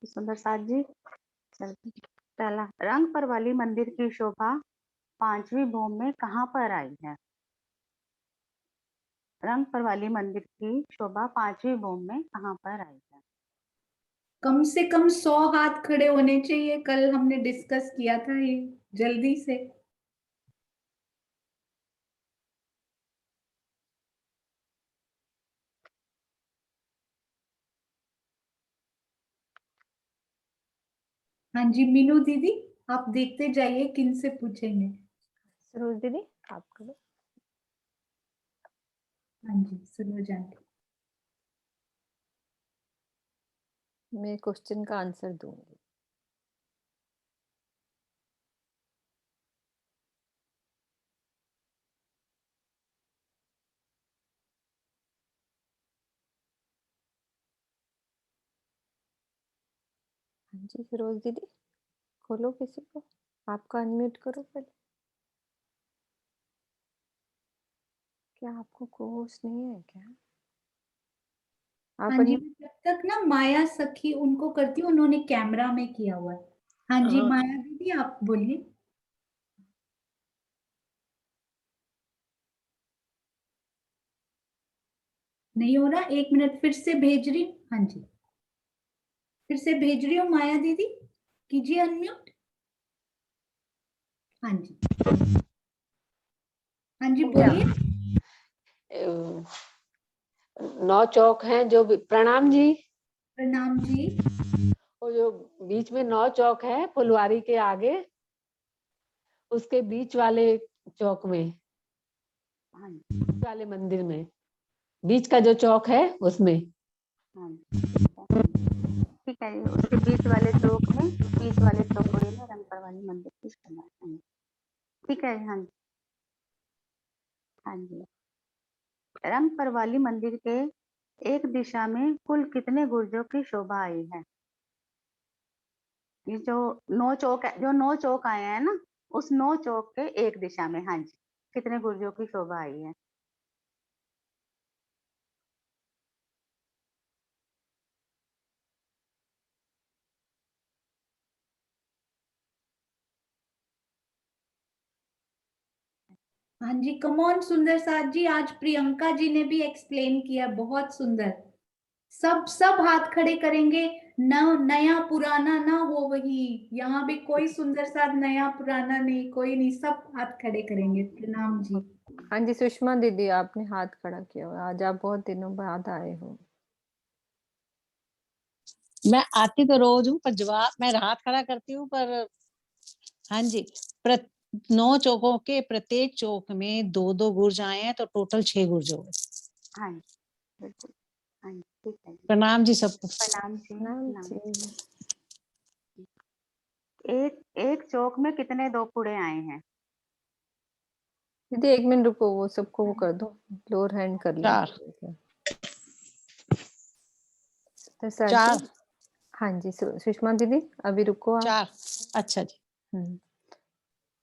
D: सुंदर साथ जी, चलते। पहला, रंग पर वाली मंदिर की शोभा 5वीं भूमि में कहाँ पर आई है? रंग पर वाली मंदिर की शोभा 5वीं भूमि में कहाँ पर आई है?
A: कम से कम 100 हाथ खड़े होने चाहिए, कल हमने डिस्कस किया था ये, जल्दी से। हाँ जी मीनू दीदी, आप देखते जाइए किन से पूछेंगे।
E: सरोज दीदी आप करो।
A: हाँ जी सरोज आंटी।
E: मैं क्वेश्चन का आंसर दूंगी। हाँ जी सरोज दीदी खोलो किसी को, आपका अनम्यूट करो पहले। क्या आपको कोर्स नहीं है क्या? आप
A: हाँ जी जब तक ना माया सखी उनको करती हूँ, उन्होंने कैमरा में किया हुआ है। हाँ जी
E: हाँ।
A: माया दीदी आप बोलिए। नहीं हो रहा, 1 मिनट फिर से भेज रही हूँ। हाँ जी फिर से भेज रही हूँ माया दीदी, कीजिए अनम्यूट। हाँ जी हाँ जी बोलिए।
F: 9 चौक हैं जो प्रणाम जी।
A: प्रणाम जी।
F: वो जो बीच में 9 चौक है फुलवारी के आगे, उसके बीच वाले चौक में,
D: हाँ
F: बीच वाले मंदिर में, बीच का जो चौक है उसमें।
D: हाँ ठीक है, उसके बीच वाले चौक में, बीच वाले चौकोड़े में रंगपर वाली मंदिर की शोभा। हाँ, ठीक है। हाँ हाँ जी, रंगपर वाली मंदिर के एक दिशा में कुल कितने गुर्जों की शोभा आई है? ये जो 9 चौक है, जो 9 चौक आए हैं ना, उस 9 चौक के एक दिशा में, हाँ जी, कितने गुर्जों की शोभा आई है?
A: हाँ जी कमॉन सुंदर साथ जी, आज प्रियंका जी ने भी एक्सप्लेन किया, बहुत सुंदर। सब सब हाथ खड़े करेंगे, न नया पुराना ना हो, वही यहाँ भी कोई सुंदर साथ नया पुराना नहीं, कोई नहीं, सब हाथ खड़े करेंगे। प्रणाम जी।
E: हाँ जी सुषमा दीदी आपने हाथ खड़ा किया हुआ, आज आप बहुत दिनों बाद आए हो।
G: मैं आती तो रोज हूँ, पर जवाब मैं हाथ खड़ा करती हूँ, पर हाँ जी 9 चौकों के प्रत्येक चौक में 2-2 गुर्ज आए हैं, तो टोटल 6 गुर्ज हो गए।
D: हाँ जी बिल्कुल। हाँ जी ठीक है जी।
G: प्रणाम जी सबको।
D: प्रणाम जी।
E: नाम
D: प्रणाम।
E: जी।
D: एक एक चौक में कितने दो पुड़े आए हैं?
E: दीदी 1 मिनट रुको, वो सबको वो कर दो, लोअर हैंड कर लो।
G: 4
E: तो सर
G: 4
E: जी, हाँ जी सुषमा दीदी अभी रुको आप।
G: 4 अच्छा जी।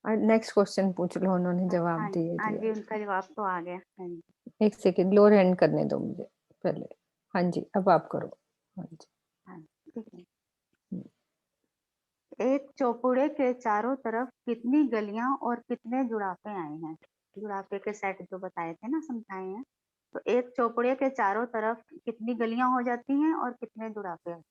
E: और नेक्स्ट क्वेश्चन पूछ लो, उन्होंने जवाब
D: हाँ
E: दिए
D: हाँ जी,
E: दिया।
D: उनका जवाब तो आ गया। हाँ जी।
E: एक सेकंड लोअर हैंड करने दो मुझे पहले। हाँ जी अब आप करो। हाँ जी
D: हाँ ठीक है। एक चौपुड़े के चारों तरफ कितनी गलियां और कितने जुड़ाफे आए हैं? जुड़ाफे के सेट जो बताए थे ना, समझाए हैं। तो एक चौपुड़े के चारों तरफ कितनी गलियां हो जाती हैं और कितने जुड़ाफे आते हैं?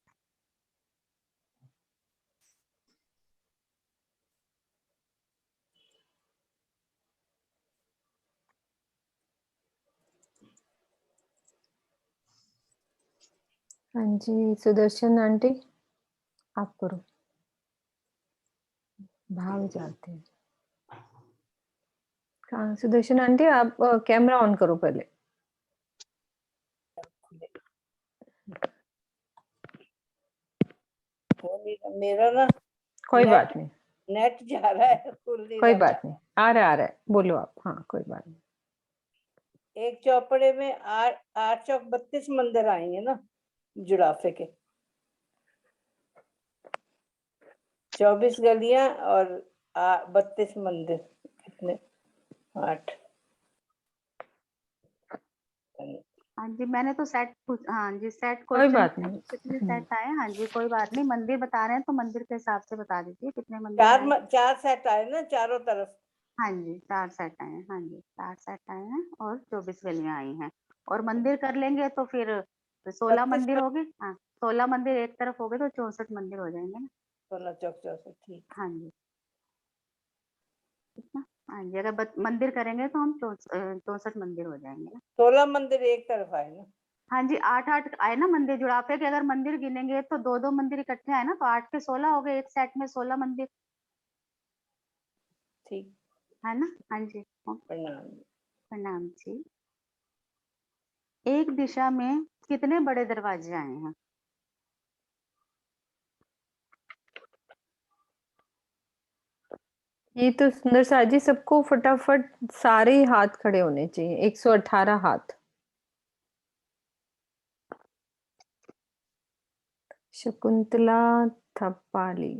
E: हाँ जी सुदर्शन आंटी आप करो, भाग जाते हैं। हाँ सुदर्शन आंटी आप कैमरा ऑन करो पहले।
H: मेरा ना
E: कोई
H: नेट
E: बात नहीं,
H: नेट जा रहा है, खुल नहीं
E: कोई
H: रहा।
E: बात नहीं, आ रहा है, बोलो आप। हाँ कोई बात नहीं।
H: एक चौपड़े में 8 चौक 32 मंदिर आएंगे ना, जुड़ाफे के। 24 गलियां और 32 मंदिर, कितने? 8।
D: हाँ जी मैंने तो सेट हाँ जी सेट
E: कोई
D: क्वेश्चन,
E: बात नहीं।
D: कितने सेट आए? हाँ जी कोई बात नहीं, मंदिर बता रहे हैं तो मंदिर के हिसाब से बता दीजिए कितने मंदिर आए।
H: 4 सेट आए ना चारों तरफ।
D: हाँ जी 4 सेट आए हैं। हाँ जी 4 सेट आए हैं और 24 गलियां आई हैं, और मंदिर कर लेंगे तो फिर 16
H: 32
D: मंदिर हो गए। हाँ 16 मंदिर एक तरफ हो गए तो 64 मंदिर हो जाएंगे ना।
H: 16 चौक 64, ठीक।
D: हाँ जी, ठीक ना। हाँ जी, अगर मंदिर करेंगे तो हम 64 मंदिर हो जाएंगे ना।
H: 16 मंदिर एक तरफ आए ना।
D: हाँ जी, 8 आए ना मंदिर जुड़ापे के, अगर मंदिर गिनेंगे तो 2 मंदिर इकट्ठे आए ना, तो 8 के 16 हो गए, एक सेट में 16 मंदिर,
H: ठीक,
D: है ना। हाँ जी,
H: प्रणाम।
D: प्रणाम जी। एक दिशा में कितने बड़े दरवाजे आए हैं?
E: ये तो सुंदर साथ जी सबको फटाफट सारे ही हाथ खड़े होने चाहिए, 118 हाथ। शकुंतला थप्पाली,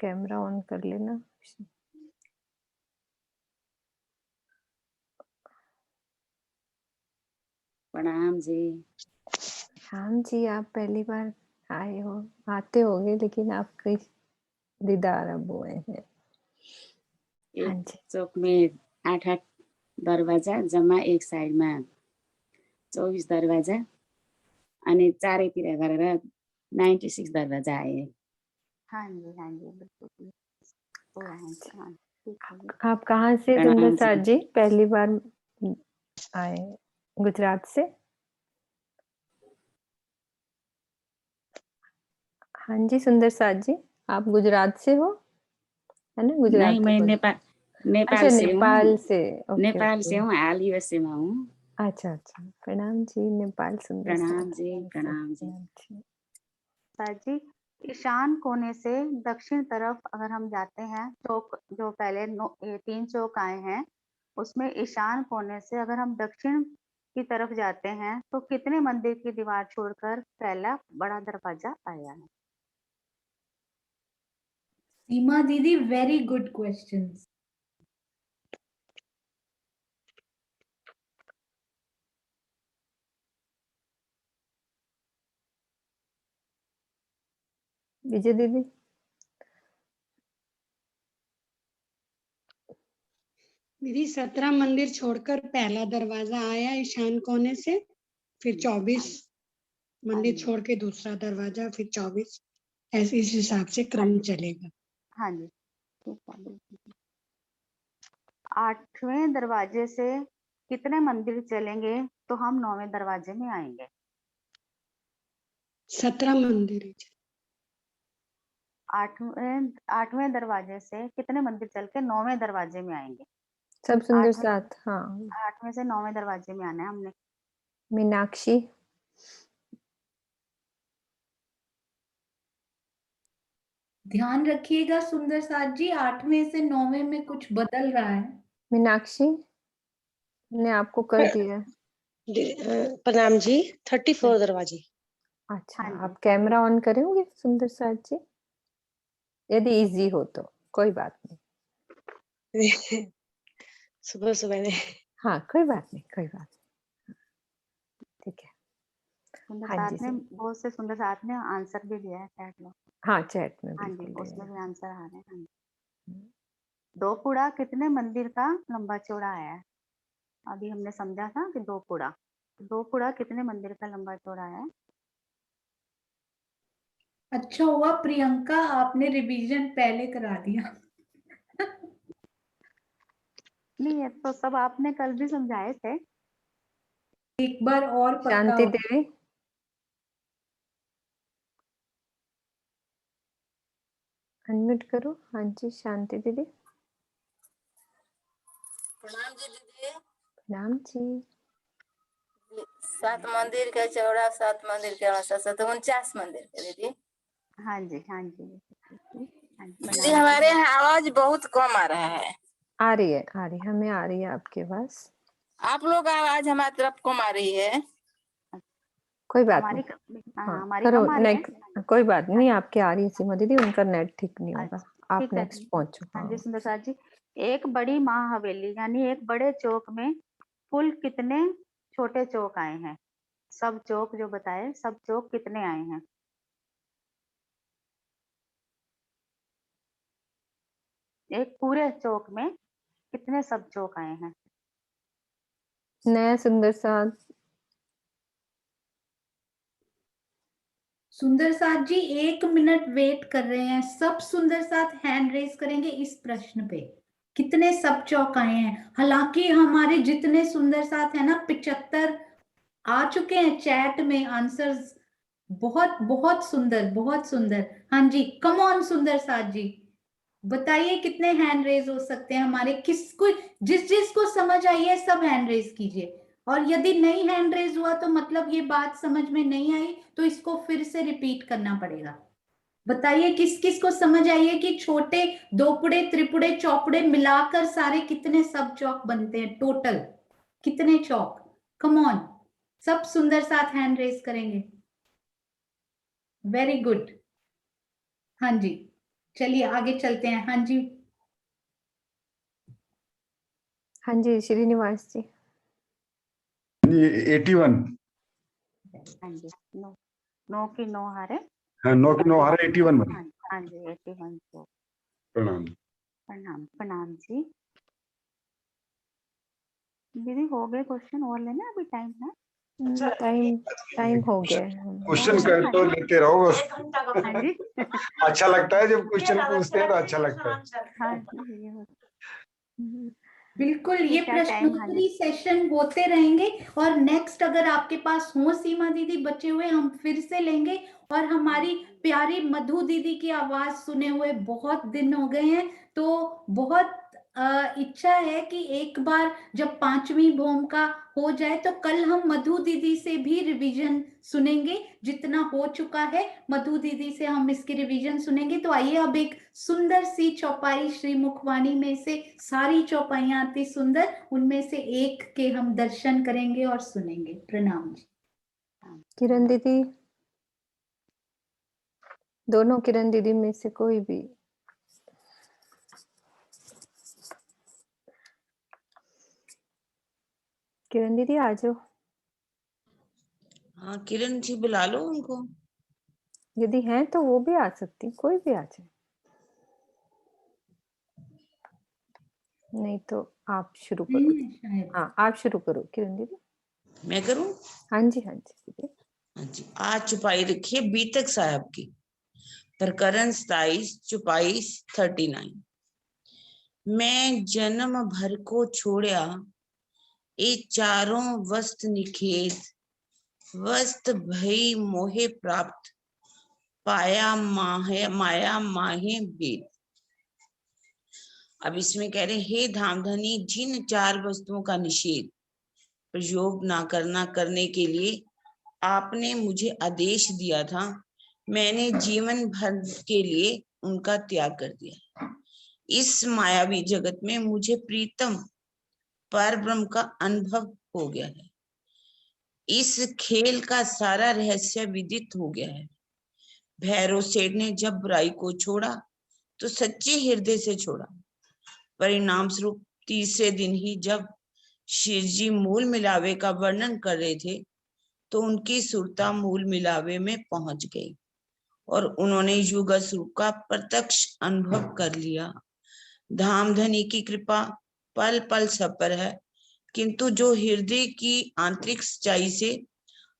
E: कैमरा ऑन कर लेना।
I: प्रणाम जी।
E: श्याम जी आप पहली बार आए हो, आते होगे लेकिन आपके दीदार अब हुए हैं। हाँ
I: एक
E: जी,
I: चोक में 8 दरवाजा, जम्मा एक साइडमा 24 दरवाजा, अनि चारैतिर गरेर 96 दरवाजा आए।
D: हाँ जी, बिल्कुल हो रहा है। हाँ, ठीक है जी।
E: आप कहाँ से सुंदर
I: प्रणाम
E: साथ
I: जी।
E: जी? पहली बार आए? गुजरात से? हाँ जी सुंदर साथ जी, आप गुजरात से हो, है ना?
I: नहीं,
E: गुजराती
I: मैं
E: बोल।
I: नेपाल
E: अच्छा,
I: से हूँ।
E: नेपाल से। Okay
I: Nepal
E: okay.
I: से हूँ, हाल यूएसए में हूँ।
E: अच्छा अच्छा, प्रणाम जी। नेपाल सुंदर साथ
I: प्रणाम जी, प्रणाम जी।
D: सर जी, ईशान कोने से दक्षिण तरफ अगर हम जाते हैं, चौक जो पहले 3 चौक आए हैं, उसमें ईशान कोने से अगर हम दक्षिण की तरफ जाते हैं तो कितने मंदिर की दीवार छोड़कर पहला बड़ा दरवाजा आया है?
A: सीमा दीदी, वेरी गुड क्वेश्चंस।
E: विजय दीदी।
J: दीदी 17 मंदिर छोड़कर पहला दरवाजा आया ईशान कोने से, फिर 24 मंदिर छोड़ के दूसरा दरवाजा, फिर 24, ऐसे इस हिसाब से क्रम चलेगा।
D: हाँ जी, ठीक है, बिल्कुल। 8वें दरवाजे से कितने मंदिर चलेंगे तो हम 9वें दरवाजे में आएंगे?
J: 17 मंदिर।
D: 8वें दरवाजे से कितने मंदिर चल के 9वें दरवाजे में आएंगे?
E: सब सुंदर
D: 8वें
E: साथ, हाँ।
D: 8वें से 9वें दरवाजे में आना है हमने।
E: मीनाक्षी।
A: ध्यान रखिएगा सुंदर साथ जी, 8वें से 9वें में कुछ बदल रहा है।
E: मीनाक्षी ने आपको कर दिया।
K: प्रणाम जी। 34 दरवाजे।
E: अच्छा,
D: हाँ जी,
E: आप कैमरा ऑन करेंगे सुंदर साथ जी, यदि इजी हो तो? कोई बात नहीं।
K: सुबह सुबह में।
E: हाँ, कोई बात नहीं, कोई बात नहीं, ठीक है।
D: सुंदर
E: हाँ जी
D: साथ ने
E: सर।
D: बहुत से सुंदर साथ ने आंसर भी दिया है चैट में।
E: हाँ, चैट में
D: हाँ जी,
E: बिल्कुल
D: उसमें
E: दिया
D: भी आंसर आ रहे हैं। हाँ जी।
E: है।
D: दो पुड़ा कितने मंदिर का लंबा चौड़ा है? अभी हमने समझा था कि दो पुड़ा कितने मंदिर का लंबा चौड़ा है?
A: अच्छा हुआ प्रियंका, आपने रिवीजन पहले करा दिया।
D: नहीं, ये तो सब आपने कल भी समझाए थे।
A: एक बार और पक्का
E: शांति
A: हो।
E: देवी। अनम्यूट करो। हाँ जी, शांति दीदी।
L: प्रणाम जी दीदी।
E: प्रणाम जी।
L: 7 मंदिर के चौड़ा, 7 मंदिर के औसत, तो 49 मंदिर के दीदी।
D: हाँ जी, हाँ जी, हाँ जी,
L: दीदी
D: प्रणाम
L: हमारे
D: जी।
L: यहाँ आवाज बहुत कम आ रहा है।
E: आ रही है, आ रही है, हमें आ रही है आपके पास।
L: आप लोग आवाज हमारी तरफ कम आ रही है।
E: कोई बात
D: हमारी
E: नहीं। हाँ,
D: हमारी
E: करो
D: कम आ रही है।
E: नेक्स्ट। कोई बात नहीं, आपकी आ रही है सीमा दीदी, उनका नेट ठीक नहीं होगा।
D: अच्छा,
E: आप
D: ठीक है
E: नेक्स्ट
D: जी।
E: पहुंचो।
D: हाँ जी
E: हाँ,
D: सुंदर साथ जी, एक बड़ी महाहवेली यानी एक बड़े चौक में कुल कितने छोटे चौक आए हैं? सब चौक जो बताए, सब चौक कितने आए हैं? एक पूरे चौक में कितने सब चौक आए हैं?
E: नया सुंदर साथ।
A: सुंदर साथ जी 1 मिनट वेट कर रहे हैं। सब सुंदर साथ हैंड रेज करेंगे इस प्रश्न पे। कितने सब चौक आए हैं? हालांकि हमारे जितने सुंदर साथ है ना 75 आ चुके हैं चैट में आंसर्स। बहुत बहुत सुंदर, बहुत सुंदर। हाँ जी, कम ऑन सुंदर साथ जी, बताइए कितने हैंड रेज हो सकते हैं हमारे? किसको, जिस जिसको समझ आई है सब हैंड रेज कीजिए। और यदि नहीं हैंड रेज हुआ तो मतलब ये बात समझ में नहीं आई, तो इसको फिर से रिपीट करना पड़ेगा। बताइए किस किस को समझ आई है कि छोटे दोपड़े त्रिपुड़े चौपड़े मिलाकर सारे कितने सब चौक बनते हैं? टोटल कितने चौक? कम ऑन, सब सुंदर साथ हैंड रेज करेंगे। Very good. हाँ जी, चलिए आगे चलते हैं। हाँ जी,
E: हाँ जी श्रीनिवास जी।
M: 81।
D: हाँ जी, 9 की 9 हारे।
M: हाँ 9 की 9 हारे 81 बने।
D: हाँ जी 81 को
M: प्रणाम।
D: प्रणाम। प्रणाम जी। दीदी हो गए क्वेश्चन और लेना अभी टाइम है?
E: टाइम हो गया है।
M: क्वेश्चन कर तो लेते रहो बस।
D: हाँ जी
M: अच्छा लगता है जब क्वेश्चन पूछते हैं तो अच्छा लगता है।
D: हाँ जी, ये हो-
A: बिल्कुल। ये
D: ठीक है, टाइम है।
A: प्रश्नोत्तरी सेशन होते रहेंगे और नेक्स्ट अगर आपके पास हो सीमा दीदी बचे हुए, हम फिर से लेंगे। और हमारी प्यारी मधु दीदी की आवाज सुने हुए बहुत दिन हो गए हैं, तो बहुत इच्छा है कि एक बार जब 5वीं भूमिका हो जाए तो कल हम मधु दीदी से भी रिवीजन सुनेंगे। जितना हो चुका है मधु दीदी से हम इसकी रिवीजन सुनेंगे। तो आइए अब एक सुंदर सी चौपाई श्री मुखवाणी में से, सारी चौपाइयां आती सुंदर, उनमें से एक के हम दर्शन करेंगे और सुनेंगे। प्रणाम जी।
E: किरण दीदी, दोनों किरण दीदी में से कोई भी। किरण दीदी आ जाओ।
B: हाँ किरण जी बुला लो उनको।
E: यदि हैं तो वो भी आ सकती, कोई भी आ जाए। नहीं तो आप शुरू करो।
A: शायद
E: हाँ आप शुरू करो किरण दीदी।
B: मैं करूं?
E: हाँ जी दीदी।
B: हाँ जी, आज चुपाई रखिए बीतक साहब की, प्रकरण 27, चुपाई 39। मैं जन्म भर को छोड़ा ये चारों वस्त निखेत, वस्त भई मोहे प्राप्त, पाया माया माहे भेद। अब इसमें कह रहे हे धामधनी, जिन 4 वस्तुओं का निषेध प्रयोग ना करने के लिए आपने मुझे आदेश दिया था, मैंने जीवन भर के लिए उनका त्याग कर दिया। इस मायावी जगत में मुझे प्रीतम परब्रह्म का अनुभव हो गया है। इस खेल का सारा रहस्य विदित हो गया है। भैरव सेठ ने जब बुराई को छोड़ा तो सच्चे हृदय से छोड़ा। परिणाम स्वरूप तीसरे दिन ही जब शिव जी मूल मिलावे का वर्णन कर रहे थे तो उनकी सुरता मूल मिलावे में पहुंच गई और उन्होंने युग स्वरूप का प्रत्यक्ष अनुभव कर लिया। धामधनी की कृपा पल पल सब पर है, किंतु जो हृदय की आंतरिक सच्चाई से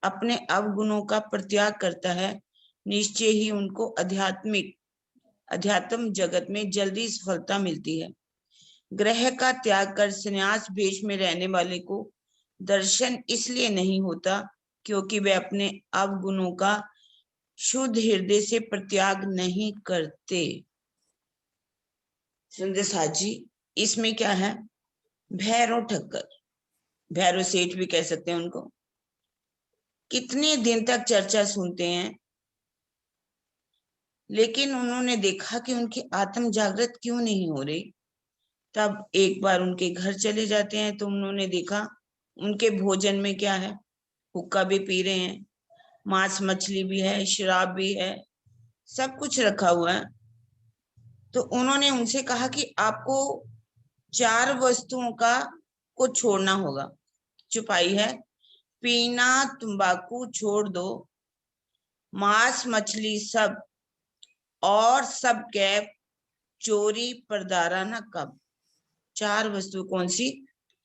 B: अपने अवगुणों का परित्याग करता है, निश्चय ही उनको अध्यात्म जगत में जल्दी सफलता मिलती है। ग्रह का त्याग कर संन्यास भेष में रहने वाले को दर्शन इसलिए नहीं होता क्योंकि वे अपने अवगुणों का शुद्ध हृदय से परित्याग नहीं करते। सुंदर साथ जी, इसमें क्या है? भैरव ठक्कर, भैरव सेठ भी कह सकते हैं उनको, कितने दिन तक चर्चा सुनते हैं, लेकिन उन्होंने देखा कि उनकी आत्म जागृत क्यों नहीं हो रही। तब एक बार उनके घर चले जाते हैं तो उन्होंने देखा उनके भोजन में क्या है, हुक्का भी पी रहे हैं, मांस मछली भी है, शराब भी है, सब कुछ रखा हुआ है। तो उन्होंने उनसे कहा कि आपको 4 वस्तुओं को छोड़ना होगा। चुपाई है, पीना तंबाकू छोड़ दो, मांस मछली सब, और सब गैप, चोरी परदारा न कब। 4 वस्तु कौन सी?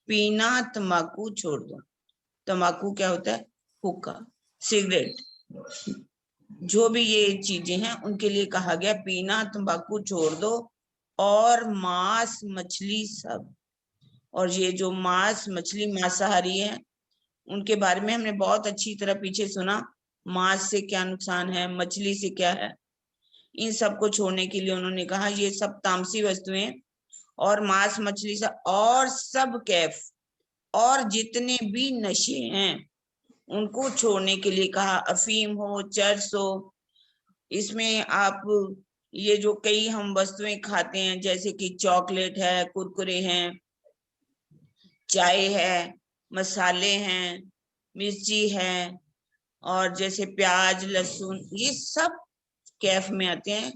B: पीना तंबाकू छोड़ दो। तंबाकू क्या होता है? हुक्का, सिगरेट।
N: जो भी ये चीजें हैं उनके लिए कहा गया पीना तंबाकू छोड़ दो और मांस मछली सब। और ये जो मांस मछली मांसाहारी है उनके बारे में हमने बहुत अच्छी तरह पीछे सुना, मांस से क्या नुकसान है, मछली से क्या है। इन सब को छोड़ने के लिए उन्होंने कहा ये सब तामसी वस्तुएं और मांस मछली से और सब कैफ और जितने भी नशे हैं उनको छोड़ने के लिए कहा। अफीम हो, चर्स हो, इसमें आप ये जो कई हम वस्तुएं खाते हैं जैसे कि चॉकलेट है, कुरकुरे हैं, चाय है, मसाले हैं, मिर्ची है और जैसे प्याज लहसुन, ये सब कैफ में आते हैं।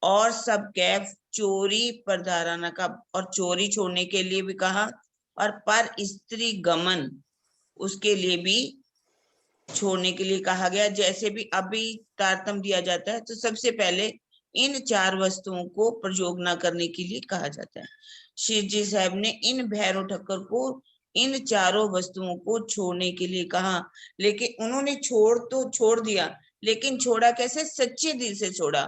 N: और सब कैफ चोरी परदाराना का, और चोरी छोड़ने के लिए भी कहा, और पर स्त्री गमन उसके लिए भी छोड़ने के लिए कहा गया। जैसे भी अभी तारतम्य दिया जाता है तो सबसे पहले इन 4 वस्तुओं को प्रयोग न करने के लिए कहा जाता है। श्री जी साहब ने इन भैरव ठक्कर को इन 4 वस्तुओं को छोड़ने के लिए कहा, लेकिन उन्होंने छोड़ दिया, लेकिन छोड़ा कैसे? सच्चे दिल से छोड़ा,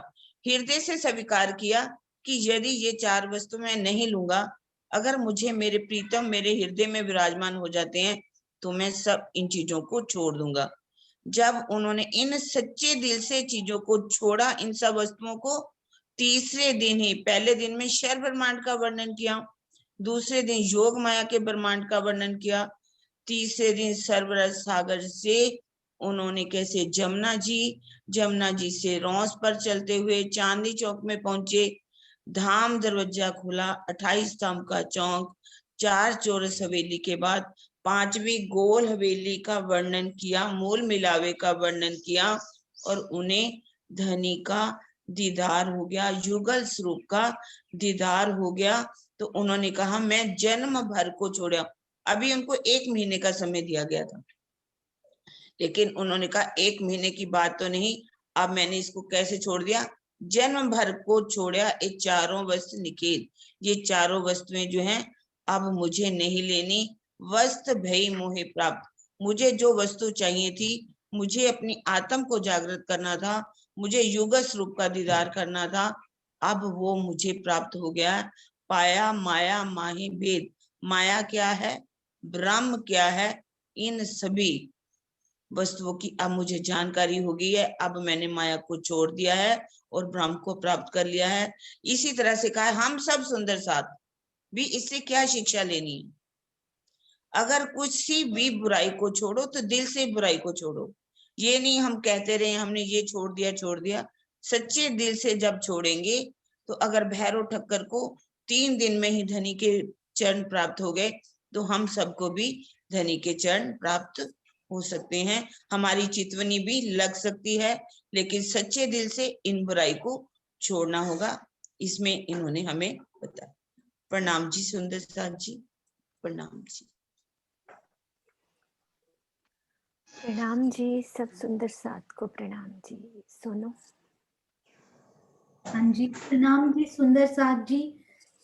N: हृदय से स्वीकार किया कि यदि ये 4 वस्तु मैं नहीं लूंगा, अगर मुझे मेरे प्रीतम मेरे हृदय में विराजमान हो जाते हैं तो मैं सब इन चीजों को छोड़ दूंगा। जब उन्होंने इन सच्चे दिल से चीजों को छोड़ा, इन सब वस्तुओं को, तीसरे दिन ही, पहले दिन में शर ब्रह्मांड का वर्णन किया, दूसरे दिन योग माया के ब्रह्मांड का वर्णन किया, तीसरे दिन सर्वरस सागर से उन्होंने कैसे जमुना जी से रौस पर चलते हुए चांदनी चौक में पहुंचे, धाम दरवाजा खुला, 28 धाम का चौक, 4 चौरस हवेली के बाद 5वीं गोल हवेली का वर्णन किया, मूल मिलावे का वर्णन किया, और उन्हें धनी का दीदार हो गया, युगल स्वरूप का दीदार हो गया। तो उन्होंने कहा मैं जन्म भर को छोड़ा। अभी उनको 1 महीने का समय दिया गया था, लेकिन उन्होंने कहा 1 महीने की बात तो नहीं, अब मैंने इसको कैसे छोड़ दिया? जन्म भर को छोड़ा। ये 4 वस्तु निकेल, ये 4 वस्तुएं जो हैं अब मुझे नहीं लेनी। वस्त भई मोहे प्राप्त, मुझे जो वस्तु चाहिए थी, मुझे अपनी आत्म को जागृत करना था, मुझे युग स्वरूप का दीदार करना था, अब वो मुझे प्राप्त हो गया। पाया माया माही भेद, माया क्या है, ब्रह्म क्या है, इन सभी वस्तुओं की अब मुझे जानकारी हो गई है। अब मैंने माया को छोड़ दिया है और ब्रह्म को प्राप्त कर लिया है। इसी तरह से कहा हम सब सुंदर साथ भी इससे क्या शिक्षा लेनी है? अगर कुछ सी भी बुराई को छोड़ो तो दिल से बुराई को छोड़ो। ये नहीं हम कहते रहे हमने ये छोड़ दिया। सच्चे दिल से जब छोड़ेंगे तो अगर भैरव ठक्कर को 3 दिन में ही धनी के चरण प्राप्त हो गए तो हम सबको भी धनी के चरण प्राप्त हो सकते हैं। हमारी चितवनी भी लग सकती है, लेकिन सच्चे दिल से इन बुराई को छोड़ना होगा। इसमें इन्होंने हमें बताया। प्रणाम जी सुंदर साथ जी, प्रणाम जी।
E: प्रणाम जी, सब सुंदर साथ को प्रणाम जी। सोनो।
A: हाँ जी, प्रणाम जी सुंदर साथ जी।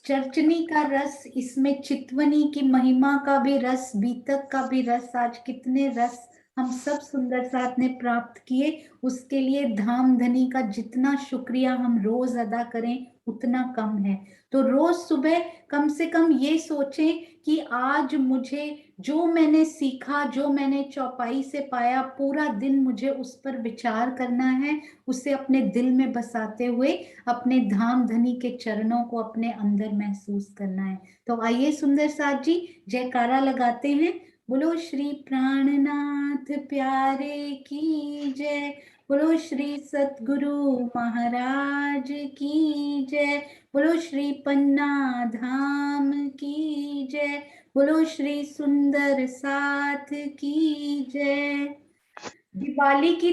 A: चर्चनी का रस, इसमें चितवनी की महिमा का भी रस, बीतक का भी रस, आज कितने रस हम सब सुंदर साथ ने प्राप्त किए। उसके लिए धाम धनी का जितना शुक्रिया हम रोज अदा करें उतना कम है। तो रोज सुबह कम से कम ये सोचें कि आज मुझे जो मैंने सीखा, जो मैंने चौपाई से पाया, पूरा दिन मुझे उस पर विचार करना है, उसे अपने दिल में बसाते हुए अपने धाम धनी के चरणों को अपने अंदर महसूस करना है। तो आइए सुंदर साथ जी जयकारा लगाते हैं। बोलो श्री प्राणनाथ प्यारे की जय, बोलो श्री सतगुरु महाराज की जय, बोलो श्री पन्ना धाम की जय, बोलो श्री सुंदर साथ की जय। दिवाली की